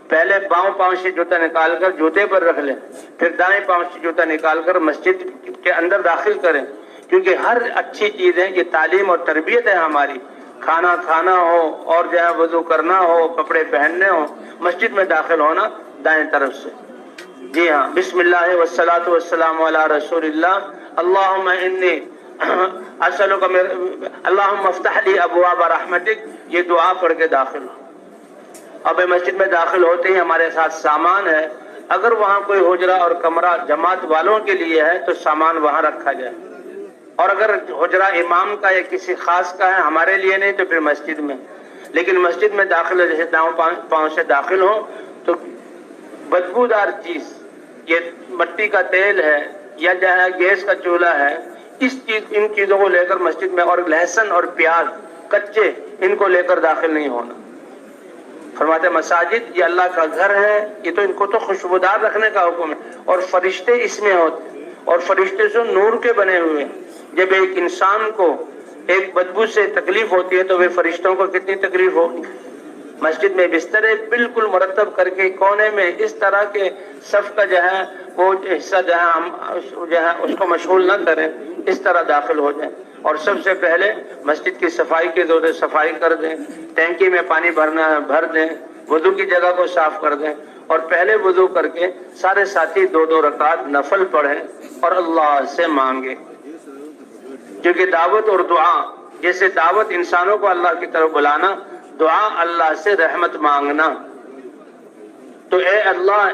پہلے پاؤں سے جوتا نکال کر جوتے پر رکھ لیں، پھر دائیں پاؤں سے جوتا نکال کر مسجد کے اندر داخل کریں، کیونکہ ہر اچھی چیز ہے کہ تعلیم اور تربیت ہے ہماری، کھانا کھانا ہو اور جو ہے وضو کرنا ہو، کپڑے پہننے ہو، مسجد میں داخل ہونا دائیں طرف سے۔ جی ہاں، بسم اللہ والصلاة والسلام علی رسول اللہ، اللہم انی اسألک اللہم افتح لی ابواب رحمتک، یہ دعا پڑھ کے داخل ہو۔ اب مسجد میں داخل ہوتے ہی ہمارے ساتھ سامان ہے، اگر وہاں کوئی حجرہ اور کمرہ جماعت والوں کے لیے ہے تو سامان وہاں رکھا جائے، اور اگر حجرہ امام کا یا کسی خاص کا ہے، ہمارے لیے نہیں، تو پھر مسجد میں۔ لیکن مسجد میں داخل جیسے داؤں پاؤں سے داخل ہو تو بدبودار چیز، یہ مٹی کا تیل ہے یا جو ہے گیس کا چولہا ہے، ان چیزوں کو لے کر مسجد میں، اور لہسن اور پیاز کچے، ان کو لے کر داخل نہیں ہونا۔ فرماتے مساجد یہ اللہ کا گھر ہے، یہ تو ان کو تو خوشبودار رکھنے کا حکم ہے، اور فرشتے اس میں ہوتے ہیں، اور فرشتے سے نور کے بنے ہوئے ہیں۔ جب ایک انسان کو ایک بدبو سے تکلیف ہوتی ہے تو وہ فرشتوں کو کتنی تکلیف ہوگی۔ مسجد میں بسترے بالکل مرتب کر کے کونے میں اس طرح کے صف کا جو ہے وہ حصہ جو ہے ہم اس کو مشغول نہ کریں، اس طرح داخل ہو جائیں، اور سب سے پہلے مسجد کی صفائی کے دورے صفائی کر دیں، ٹینکی میں پانی بھرنا ہے بھر دیں، وضو کی جگہ کو صاف کر دیں، اور پہلے وضو کر کے سارے ساتھی 2 رکعت نفل پڑھیں اور اللہ سے مانگیں، کیونکہ دعوت اور دعا، جیسے دعوت انسانوں کو اللہ کی طرف بلانا، دعا اللہ سے رحمت مانگنا۔ تو اے اللہ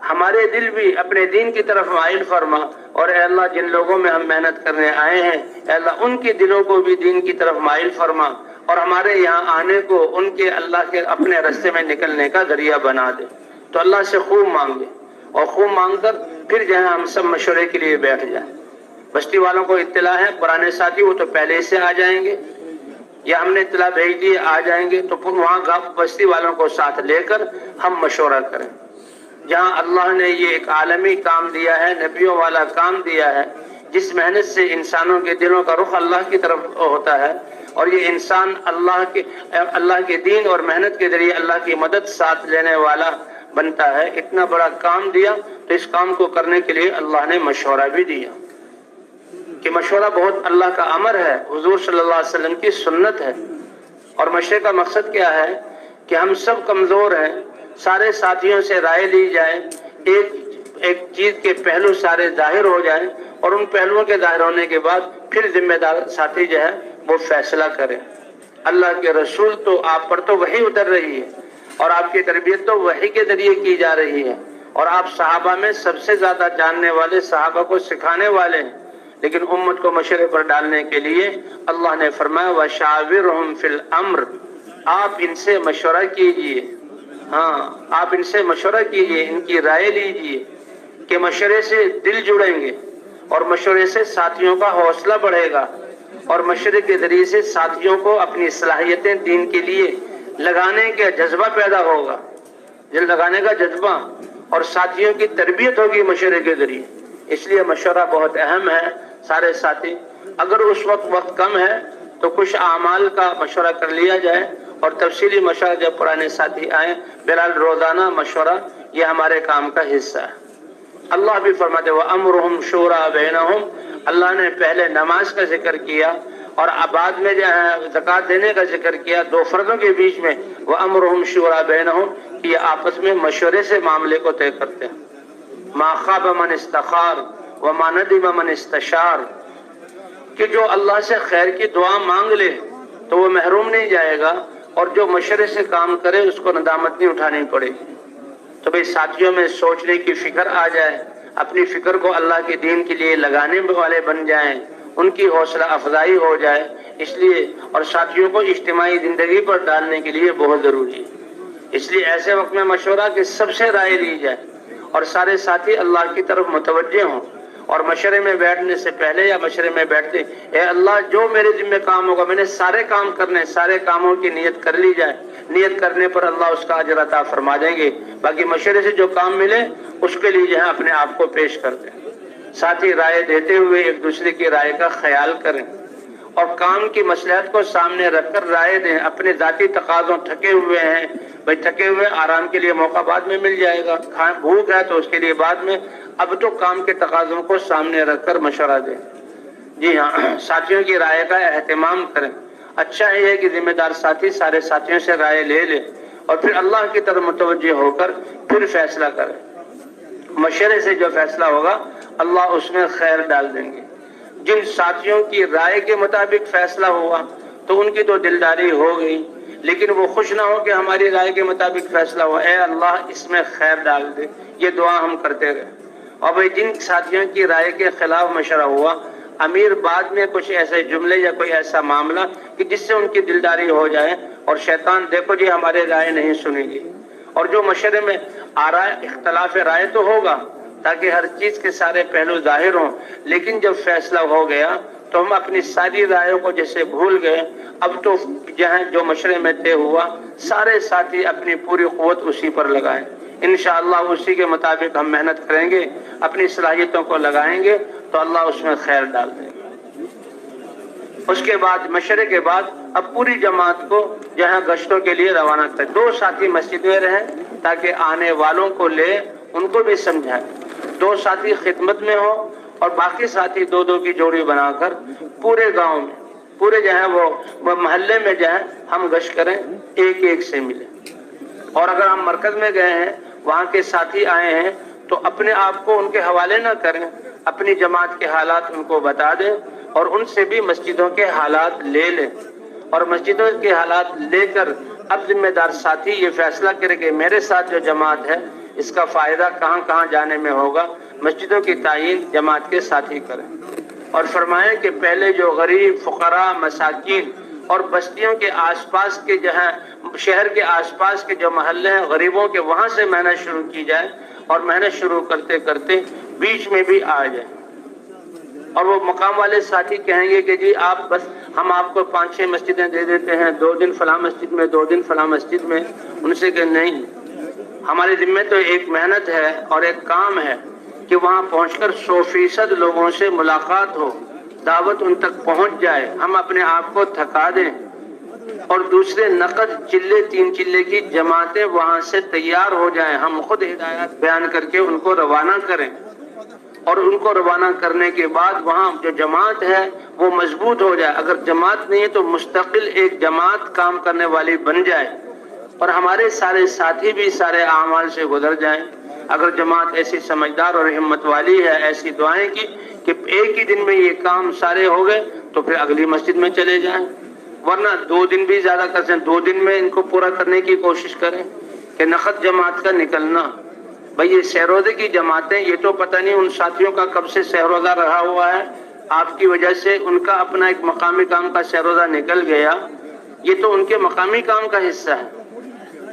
ہمارے دل بھی اپنے دین کی طرف مائل فرما، اور اے اللہ جن لوگوں میں ہم محنت کرنے آئے ہیں، اے اللہ ان کے دلوں کو بھی دین کی طرف مائل فرما، اور ہمارے یہاں آنے کو ان کے اللہ کے اپنے راستے میں نکلنے کا ذریعہ بنا دے۔ تو اللہ سے خوب مانگے، اور خوب مانگ کر پھر جو ہے ہم سب مشورے کے لیے بیٹھ جائیں۔ بستی والوں کو اطلاع ہے، پرانے ساتھی وہ تو پہلے سے آ جائیں گے، یا ہم نے اطلاع بھیج دی آ جائیں گے، تو پھر وہاں بستی والوں کو ساتھ لے کر ہم مشورہ کریں۔ جہاں اللہ نے یہ ایک عالمی کام دیا ہے، نبیوں والا کام دیا ہے، جس محنت سے انسانوں کے دلوں کا رخ اللہ کی طرف ہوتا ہے، اور یہ انسان اللہ کے دین اور محنت کے ذریعے اللہ کی مدد ساتھ لینے والا بنتا ہے، اتنا بڑا کام دیا، تو اس کام کو کرنے کے لیے اللہ نے مشورہ بھی دیا، کہ مشورہ بہت اللہ کا امر ہے، حضور صلی اللہ علیہ وسلم کی سنت ہے۔ اور مشورے کا مقصد کیا ہے کہ ہم سب کمزور ہیں، سارے ساتھیوں سے رائے لی جائے، ایک چیز کے پہلو سارے ظاہر ہو جائیں، اور ان پہلوؤں کے ظاہر ہونے کے بعد پھر ذمہ دار ساتھی جو ہے وہ فیصلہ کرے۔ اللہ کے رسول تو آپ پر تو وحی اتر رہی ہے، اور آپ کی تربیت تو وحی کے ذریعے کی جا رہی ہے، اور آپ صحابہ میں سب سے زیادہ جاننے والے، صحابہ کو سکھانے والے ہیں، لیکن امت کو مشورے پر ڈالنے کے لیے اللہ نے فرمایا وَشَاوِرْهُمْ فِي الْأَمْرِ، آپ ان سے مشورہ کیجئے، ہاں آپ ان سے مشورہ کیجئے، ان کی رائے لیجئے، کہ مشورے سے دل جڑیں گے اور مشورے سے ساتھیوں کا حوصلہ بڑھے گا اور مشورے کے ذریعے سے ساتھیوں کو اپنی صلاحیتیں دین کے لیے لگانے کا جذبہ پیدا ہوگا، لگانے کا جذبہ، اور ساتھیوں کی تربیت ہوگی مشورے کے ذریعے۔ اس لیے مشورہ بہت اہم ہے سارے ساتھی۔ اگر اس وقت کم ہے تو کچھ اعمال کا مشورہ کر لیا جائے اور تفصیلی مشورہ جب پرانے ساتھی آئیں، بہرحال روزانہ مشورہ یہ ہمارے کام کا حصہ ہے۔ اللہ بھی فرماتے وَأَمْرُهُمْ شُورَىٰ بَيْنَهُمْ، اللہ نے پہلے نماز کا ذکر کیا اور بعد میں جو ہے زکوٰۃ دینے کا ذکر کیا، دو فرضوں کے بیچ میں وَأَمْرُهُمْ شُورَىٰ بَيْنَهُمْ کہ یہ آپس میں مشورے سے معاملے کو طے کرتے ہیں۔ مَا خَابَ مَنِ اسْتَخَارَ وَمَا نَدِمَ مَنِ اسْتَشَارَ، کہ جو اللہ سے خیر کی دعا مانگ لے تو وہ محروم نہیں جائے گا، اور جو مشورے سے کام کرے اس کو ندامت نہیں اٹھانی پڑے گی۔ تو بھئی ساتھیوں میں سوچنے کی فکر آ جائے، اپنی فکر کو اللہ کے دین کے لیے لگانے والے بن جائیں، ان کی حوصلہ افزائی ہو جائے، اس لیے اور ساتھیوں کو اجتماعی زندگی پر ڈالنے کے لیے بہت ضروری ہے۔ اس لیے ایسے وقت میں مشورہ کہ سب سے رائے لی جائے اور سارے ساتھی اللہ کی طرف متوجہ ہوں، اور مشورے میں بیٹھنے سے پہلے یا مشورے میں بیٹھتے اے اللہ جو میرے ذمہ کام ہوگا میں نے سارے کام کرنے، سارے کاموں کی نیت کر لی جائے، نیت کرنے پر اللہ اس کا اجر عطا فرما دیں گے، باقی مشورے سے جو کام ملے اس کے لیے جہاں اپنے آپ کو پیش کر دیں۔ ساتھی رائے دیتے ہوئے ایک دوسرے کی رائے کا خیال کریں اور کام کی مصلحت کو سامنے رکھ کر رائے دیں۔ اپنے ذاتی تقاضوں تھکے ہوئے ہیں بھئی، تھکے ہوئے آرام کے لیے موقع بعد میں مل جائے گا، بھوک ہے تو اس کے لیے بعد میں، اب تو کام کے تقاضوں کو سامنے رکھ کر مشورہ دیں۔ جی ہاں، ساتھیوں کی رائے کا اہتمام کریں۔ اچھا یہ ہے کہ ذمہ دار ساتھی سارے ساتھیوں سے رائے لے لے اور پھر اللہ کی طرف متوجہ ہو کر پھر فیصلہ کریں۔ مشورے سے جو فیصلہ ہوگا اللہ اس میں خیر ڈال دیں گے۔ جن ساتھیوں کی رائے کے مطابق فیصلہ ہوا تو ان کی تو دلداری ہو گئی، لیکن وہ خوش نہ ہو کہ ہماری رائے کے مطابق فیصلہ ہوا، اے اللہ اس میں خیر ڈال دے، یہ دعا ہم کرتے رہے۔ اور بھئی جن ساتھیوں کی رائے کے خلاف مشورہ ہوا، امیر بعد میں کچھ ایسے جملے یا کوئی ایسا معاملہ کہ جس سے ان کی دلداری ہو جائے اور شیطان دیکھو جی ہمارے رائے نہیں سنے گی، اور جو مشورے میں اختلاف رائے تو ہوگا تاکہ ہر چیز کے سارے پہلو ظاہر ہوں، لیکن جب فیصلہ ہو گیا تو ہم اپنی ساری رائےوں کو جیسے بھول گئے، اب تو جہاں جو مشورے میں طے ہوا سارے ساتھی اپنی پوری قوت اسی پر لگائیں، انشاءاللہ اسی کے مطابق ہم محنت کریں گے، اپنی صلاحیتوں کو لگائیں گے تو اللہ اس میں خیر ڈال دے گا۔ اس کے بعد مشورے کے بعد اب پوری جماعت کو جہاں گشتوں کے لیے روانہ کریں، دو ساتھی مسجد میں رہیں تاکہ آنے والوں کو لے ان کو بھی سمجھائیں، دو ساتھی خدمت میں ہو اور باقی ساتھی دو دو کی جوڑی بنا کر پورے گاؤں میں، پورے جو ہے وہ محلے میں جو ہے ہم گشت کریں، ایک ایک سے ملیں۔ اور اگر ہم مرکز میں گئے ہیں وہاں کے ساتھی آئے ہیں تو اپنے آپ کو ان کے حوالے نہ کریں، اپنی جماعت کے حالات ان کو بتا دیں اور ان سے بھی مسجدوں کے حالات لے لیں، اور مسجدوں کے حالات لے کر اب ذمہ دار ساتھی یہ فیصلہ کرے کہ میرے ساتھ جو جماعت ہے اس کا فائدہ کہاں کہاں جانے میں ہوگا، مسجدوں کی تعیین جماعت کے ساتھی کریں۔ اور فرمائیں کہ پہلے جو غریب، فقراء، مساکین اور بستیوں کے آس پاس کے جہاں شہر کے آس پاس کے جو محلے ہیں غریبوں کے، وہاں سے محنت شروع کی جائے، اور محنت شروع کرتے کرتے بیچ میں بھی آ جائے، اور وہ مقام والے ساتھی کہیں گے کہ جی آپ بس ہم آپ کو 5-6 مسجدیں دے دیتے ہیں، 2 دن فلاں مسجد میں، 2 دن فلاں مسجد میں، ان سے کہ نہیں، ہمارے ذمہ تو ایک محنت ہے اور ایک کام ہے کہ وہاں پہنچ کر 100% لوگوں سے ملاقات ہو، دعوت ان تک پہنچ جائے، ہم اپنے آپ کو تھکا دیں، اور دوسرے نقد چلے 3 چلے کی جماعتیں وہاں سے تیار ہو جائیں، ہم خود ہدایات بیان کر کے ان کو روانہ کریں، اور ان کو روانہ کرنے کے بعد وہاں جو جماعت ہے وہ مضبوط ہو جائے، اگر جماعت نہیں ہے تو مستقل ایک جماعت کام کرنے والی بن جائے، اور ہمارے سارے ساتھی بھی سارے اعمال سے گزر جائیں۔ اگر جماعت ایسی سمجھدار اور ہمت والی ہے، ایسی دعائیں کی کہ ایک ہی دن میں یہ کام سارے ہو گئے تو پھر اگلی مسجد میں چلے جائیں، ورنہ 2 دن بھی زیادہ کر سکیں، 2 دن میں ان کو پورا کرنے کی کوشش کریں کہ نقد جماعت کا نکلنا۔ بھئی یہ سہروزے کی جماعتیں، یہ تو پتہ نہیں ان ساتھیوں کا کب سے سہروزہ رہا ہوا ہے، آپ کی وجہ سے ان کا اپنا ایک مقامی کام کا سہروزہ نکل گیا، یہ تو ان کے مقامی کام کا حصہ ہے،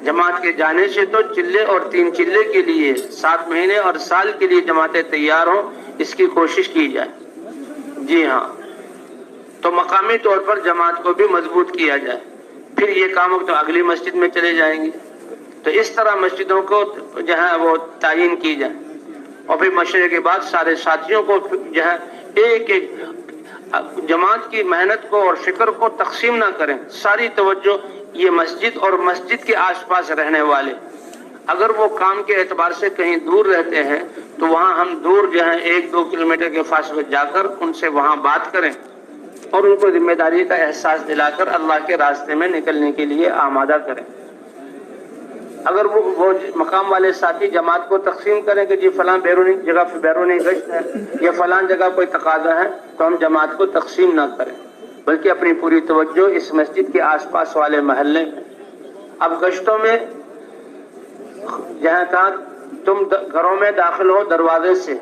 جماعت کے جانے سے تو چلے اور 3 چلے کے لیے 7 مہینے اور سال کے لیے جماعتیں تیار ہوں، اس کی کوشش کی جائے۔ جی ہاں، تو مقامی طور پر جماعت کو بھی مضبوط کیا جائے، پھر یہ کام تو اگلی مسجد میں چلے جائیں گے۔ تو اس طرح مسجدوں کو جو ہے وہ تعیین کی جائے، اور پھر مشورے کے بعد سارے ساتھیوں کو جو ہے ایک ایک جماعت کی محنت کو اور فکر کو تقسیم نہ کریں، ساری توجہ یہ مسجد اور مسجد کے آس پاس رہنے والے، اگر وہ کام کے اعتبار سے کہیں دور رہتے ہیں تو وہاں ہم دور جو ہے 1-2 کلومیٹر کے فاصلے جا کر ان سے وہاں بات کریں اور ان کو ذمہ داری کا احساس دلا کر اللہ کے راستے میں نکلنے کے لیے آمادہ کریں۔ اگر وہ مقام والے ساتھی جماعت کو تقسیم کریں کہ جی فلاں بیرونی جگہ بیرونی گشت ہے یا فلاں جگہ کوئی تقاضا ہے، تو ہم جماعت کو تقسیم نہ کریں، بلکہ اپنی پوری توجہ اس مسجد کے آس پاس والے محلے میں۔ اب گشتوں میں جہاں کہاں تم گھروں میں داخل ہو دروازے سے،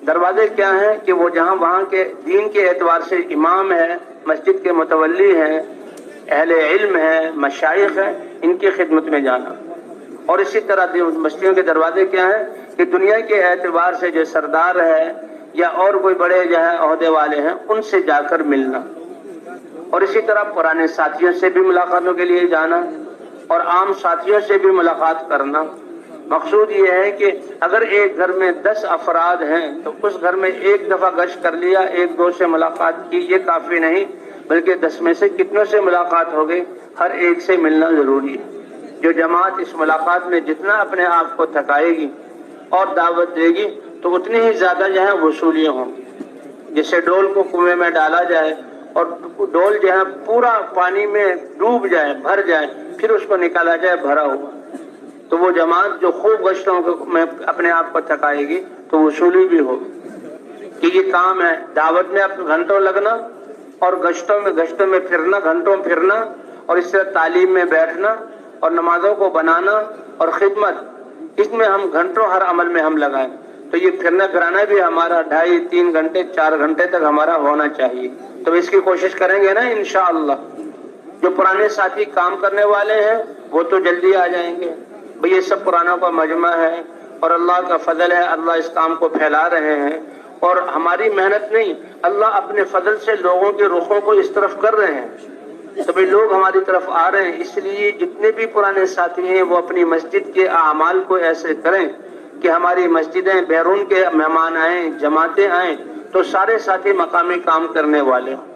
دروازے کیا ہیں کہ وہ جہاں وہاں کے دین کے اعتبار سے امام ہے، مسجد کے متولی ہیں، اہل علم ہیں، مشائخ ہیں، ان کی خدمت میں جانا۔ اور اسی طرح مسجدوں کے دروازے کیا ہیں کہ دنیا کے اعتبار سے جو سردار ہے یا اور کوئی بڑے جو ہے عہدے والے ہیں ان سے جا کر ملنا، اور اسی طرح پرانے ساتھیوں سے بھی ملاقاتوں کے لیے جانا اور عام ساتھیوں سے بھی ملاقات کرنا۔ مقصود یہ ہے کہ اگر ایک گھر میں 10 افراد ہیں تو اس گھر میں ایک دفعہ گشت کر لیا، 1-2 سے ملاقات کی، یہ کافی نہیں، بلکہ 10 میں سے کتنوں سے ملاقات ہو گئی، ہر ایک سے ملنا ضروری ہے۔ جو جماعت اس ملاقات میں جتنا اپنے آپ کو تھکائے گی اور دعوت دے گی تو اتنی ہی زیادہ جو ہے وصولیاں ہوں گی۔ جسے ڈول کو کنویں میں ڈالا جائے اور ڈول جو ہے پورا پانی میں ڈوب جائے، بھر جائے، پھر اس کو نکالا جائے بھرا ہوا، تو وہ جماعت جو خوب گشتوں میں اپنے آپ کو تھکائے گی تو وصولی بھی ہوگی۔ کہ یہ کام ہے دعوت میں اپنے گھنٹوں لگنا اور گشتوں میں پھرنا، گھنٹوں پھرنا، اور اس طرح تعلیم میں بیٹھنا اور نمازوں کو بنانا اور خدمت، اس میں ہم گھنٹوں ہر عمل میں ہم لگائیں، تو یہ پھرنا پھرانا بھی ہمارا 2.5-3 گھنٹے 4 گھنٹے تک ہمارا ہونا چاہیے۔ تو اس کی کوشش کریں گے نا انشاءاللہ۔ جو پرانے ساتھی کام کرنے والے ہیں وہ تو جلدی آ جائیں گے، بھئی یہ سب پرانوں کا مجمع ہے اور اللہ کا فضل ہے، اللہ اس کام کو پھیلا رہے ہیں اور ہماری محنت نہیں، اللہ اپنے فضل سے لوگوں کے رخوں کو اس طرف کر رہے ہیں، تو بھئی لوگ ہماری طرف آ رہے ہیں۔ اس لیے جتنے بھی پرانے ساتھی ہیں وہ اپنی مسجد کے اعمال کو ایسے کریں کہ ہماری مسجدیں بیرون کے مہمان آئیں، جماعتیں آئیں تو سارے ساتھی مقامی کام کرنے والے ہوں۔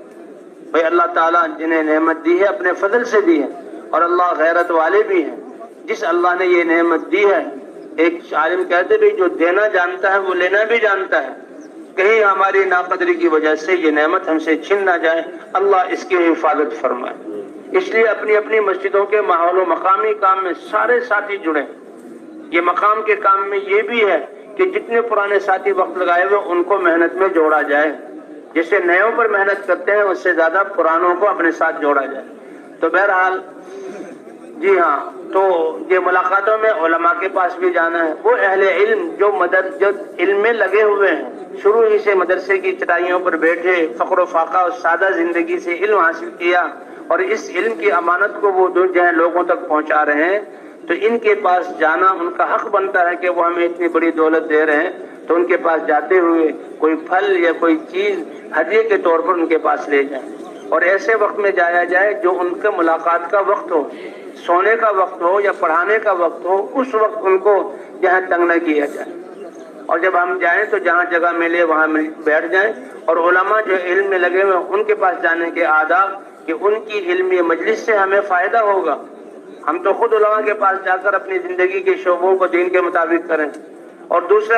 بھئی اللہ تعالیٰ جنہیں نعمت دی ہے اپنے فضل سے دی ہے، اور اللہ غیرت والے بھی ہیں، جس اللہ نے یہ نعمت دی ہے، ایک عالم کہتے بھی جو دینا جانتا ہے وہ لینا بھی جانتا ہے، کہیں ہماری ناقدری کی وجہ سے یہ نعمت ہم سے چھن نہ جائے، اللہ اس کی حفاظت فرمائے۔ اس لیے اپنی اپنی مسجدوں کے ماحول و مقامی کام میں سارے ساتھی جڑیں۔ یہ مقام کے کام میں یہ بھی ہے کہ جتنے پرانے ساتھی وقت لگائے ہوئے ان کو محنت میں جوڑا جائے، جیسے نیوں پر محنت کرتے ہیں اس سے زیادہ پرانوں کو اپنے ساتھ جوڑا جائے۔ تو بہرحال جی ہاں، تو یہ ملاقاتوں میں علماء کے پاس بھی جانا ہے، وہ اہل علم جو علم میں لگے ہوئے ہیں، شروع ہی سے مدرسے کی چٹائیوں پر بیٹھے، فقر و فاقہ اور سادہ زندگی سے علم حاصل کیا اور اس علم کی امانت کو وہ جو ہے لوگوں تک پہنچا رہے ہیں، تو ان کے پاس جانا ان کا حق بنتا ہے کہ وہ ہمیں اتنی بڑی دولت دے رہے ہیں، تو ان کے پاس جاتے ہوئے کوئی پھل یا کوئی چیز ہدیے کے طور پر ان کے پاس لے جائیں، اور ایسے وقت میں جایا جائے جو ان کے ملاقات کا وقت ہو، سونے کا وقت ہو یا پڑھانے کا وقت ہو، اس وقت ان کو جہاں تنگ نہ کیا جائے۔ اور جب ہم جائیں تو جہاں جگہ ملے وہاں بیٹھ جائیں، اور علماء جو علم میں لگے ہوئے ان کے پاس جانے کے آداب کہ ان کی علمی مجلس سے ہمیں فائدہ ہوگا۔ ہم تو خود علماء کے پاس جا کر اپنی زندگی کے شعبوں کو دین کے مطابق کریں، اور دوسرے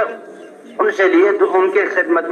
ان سے لیے ان کے خدمت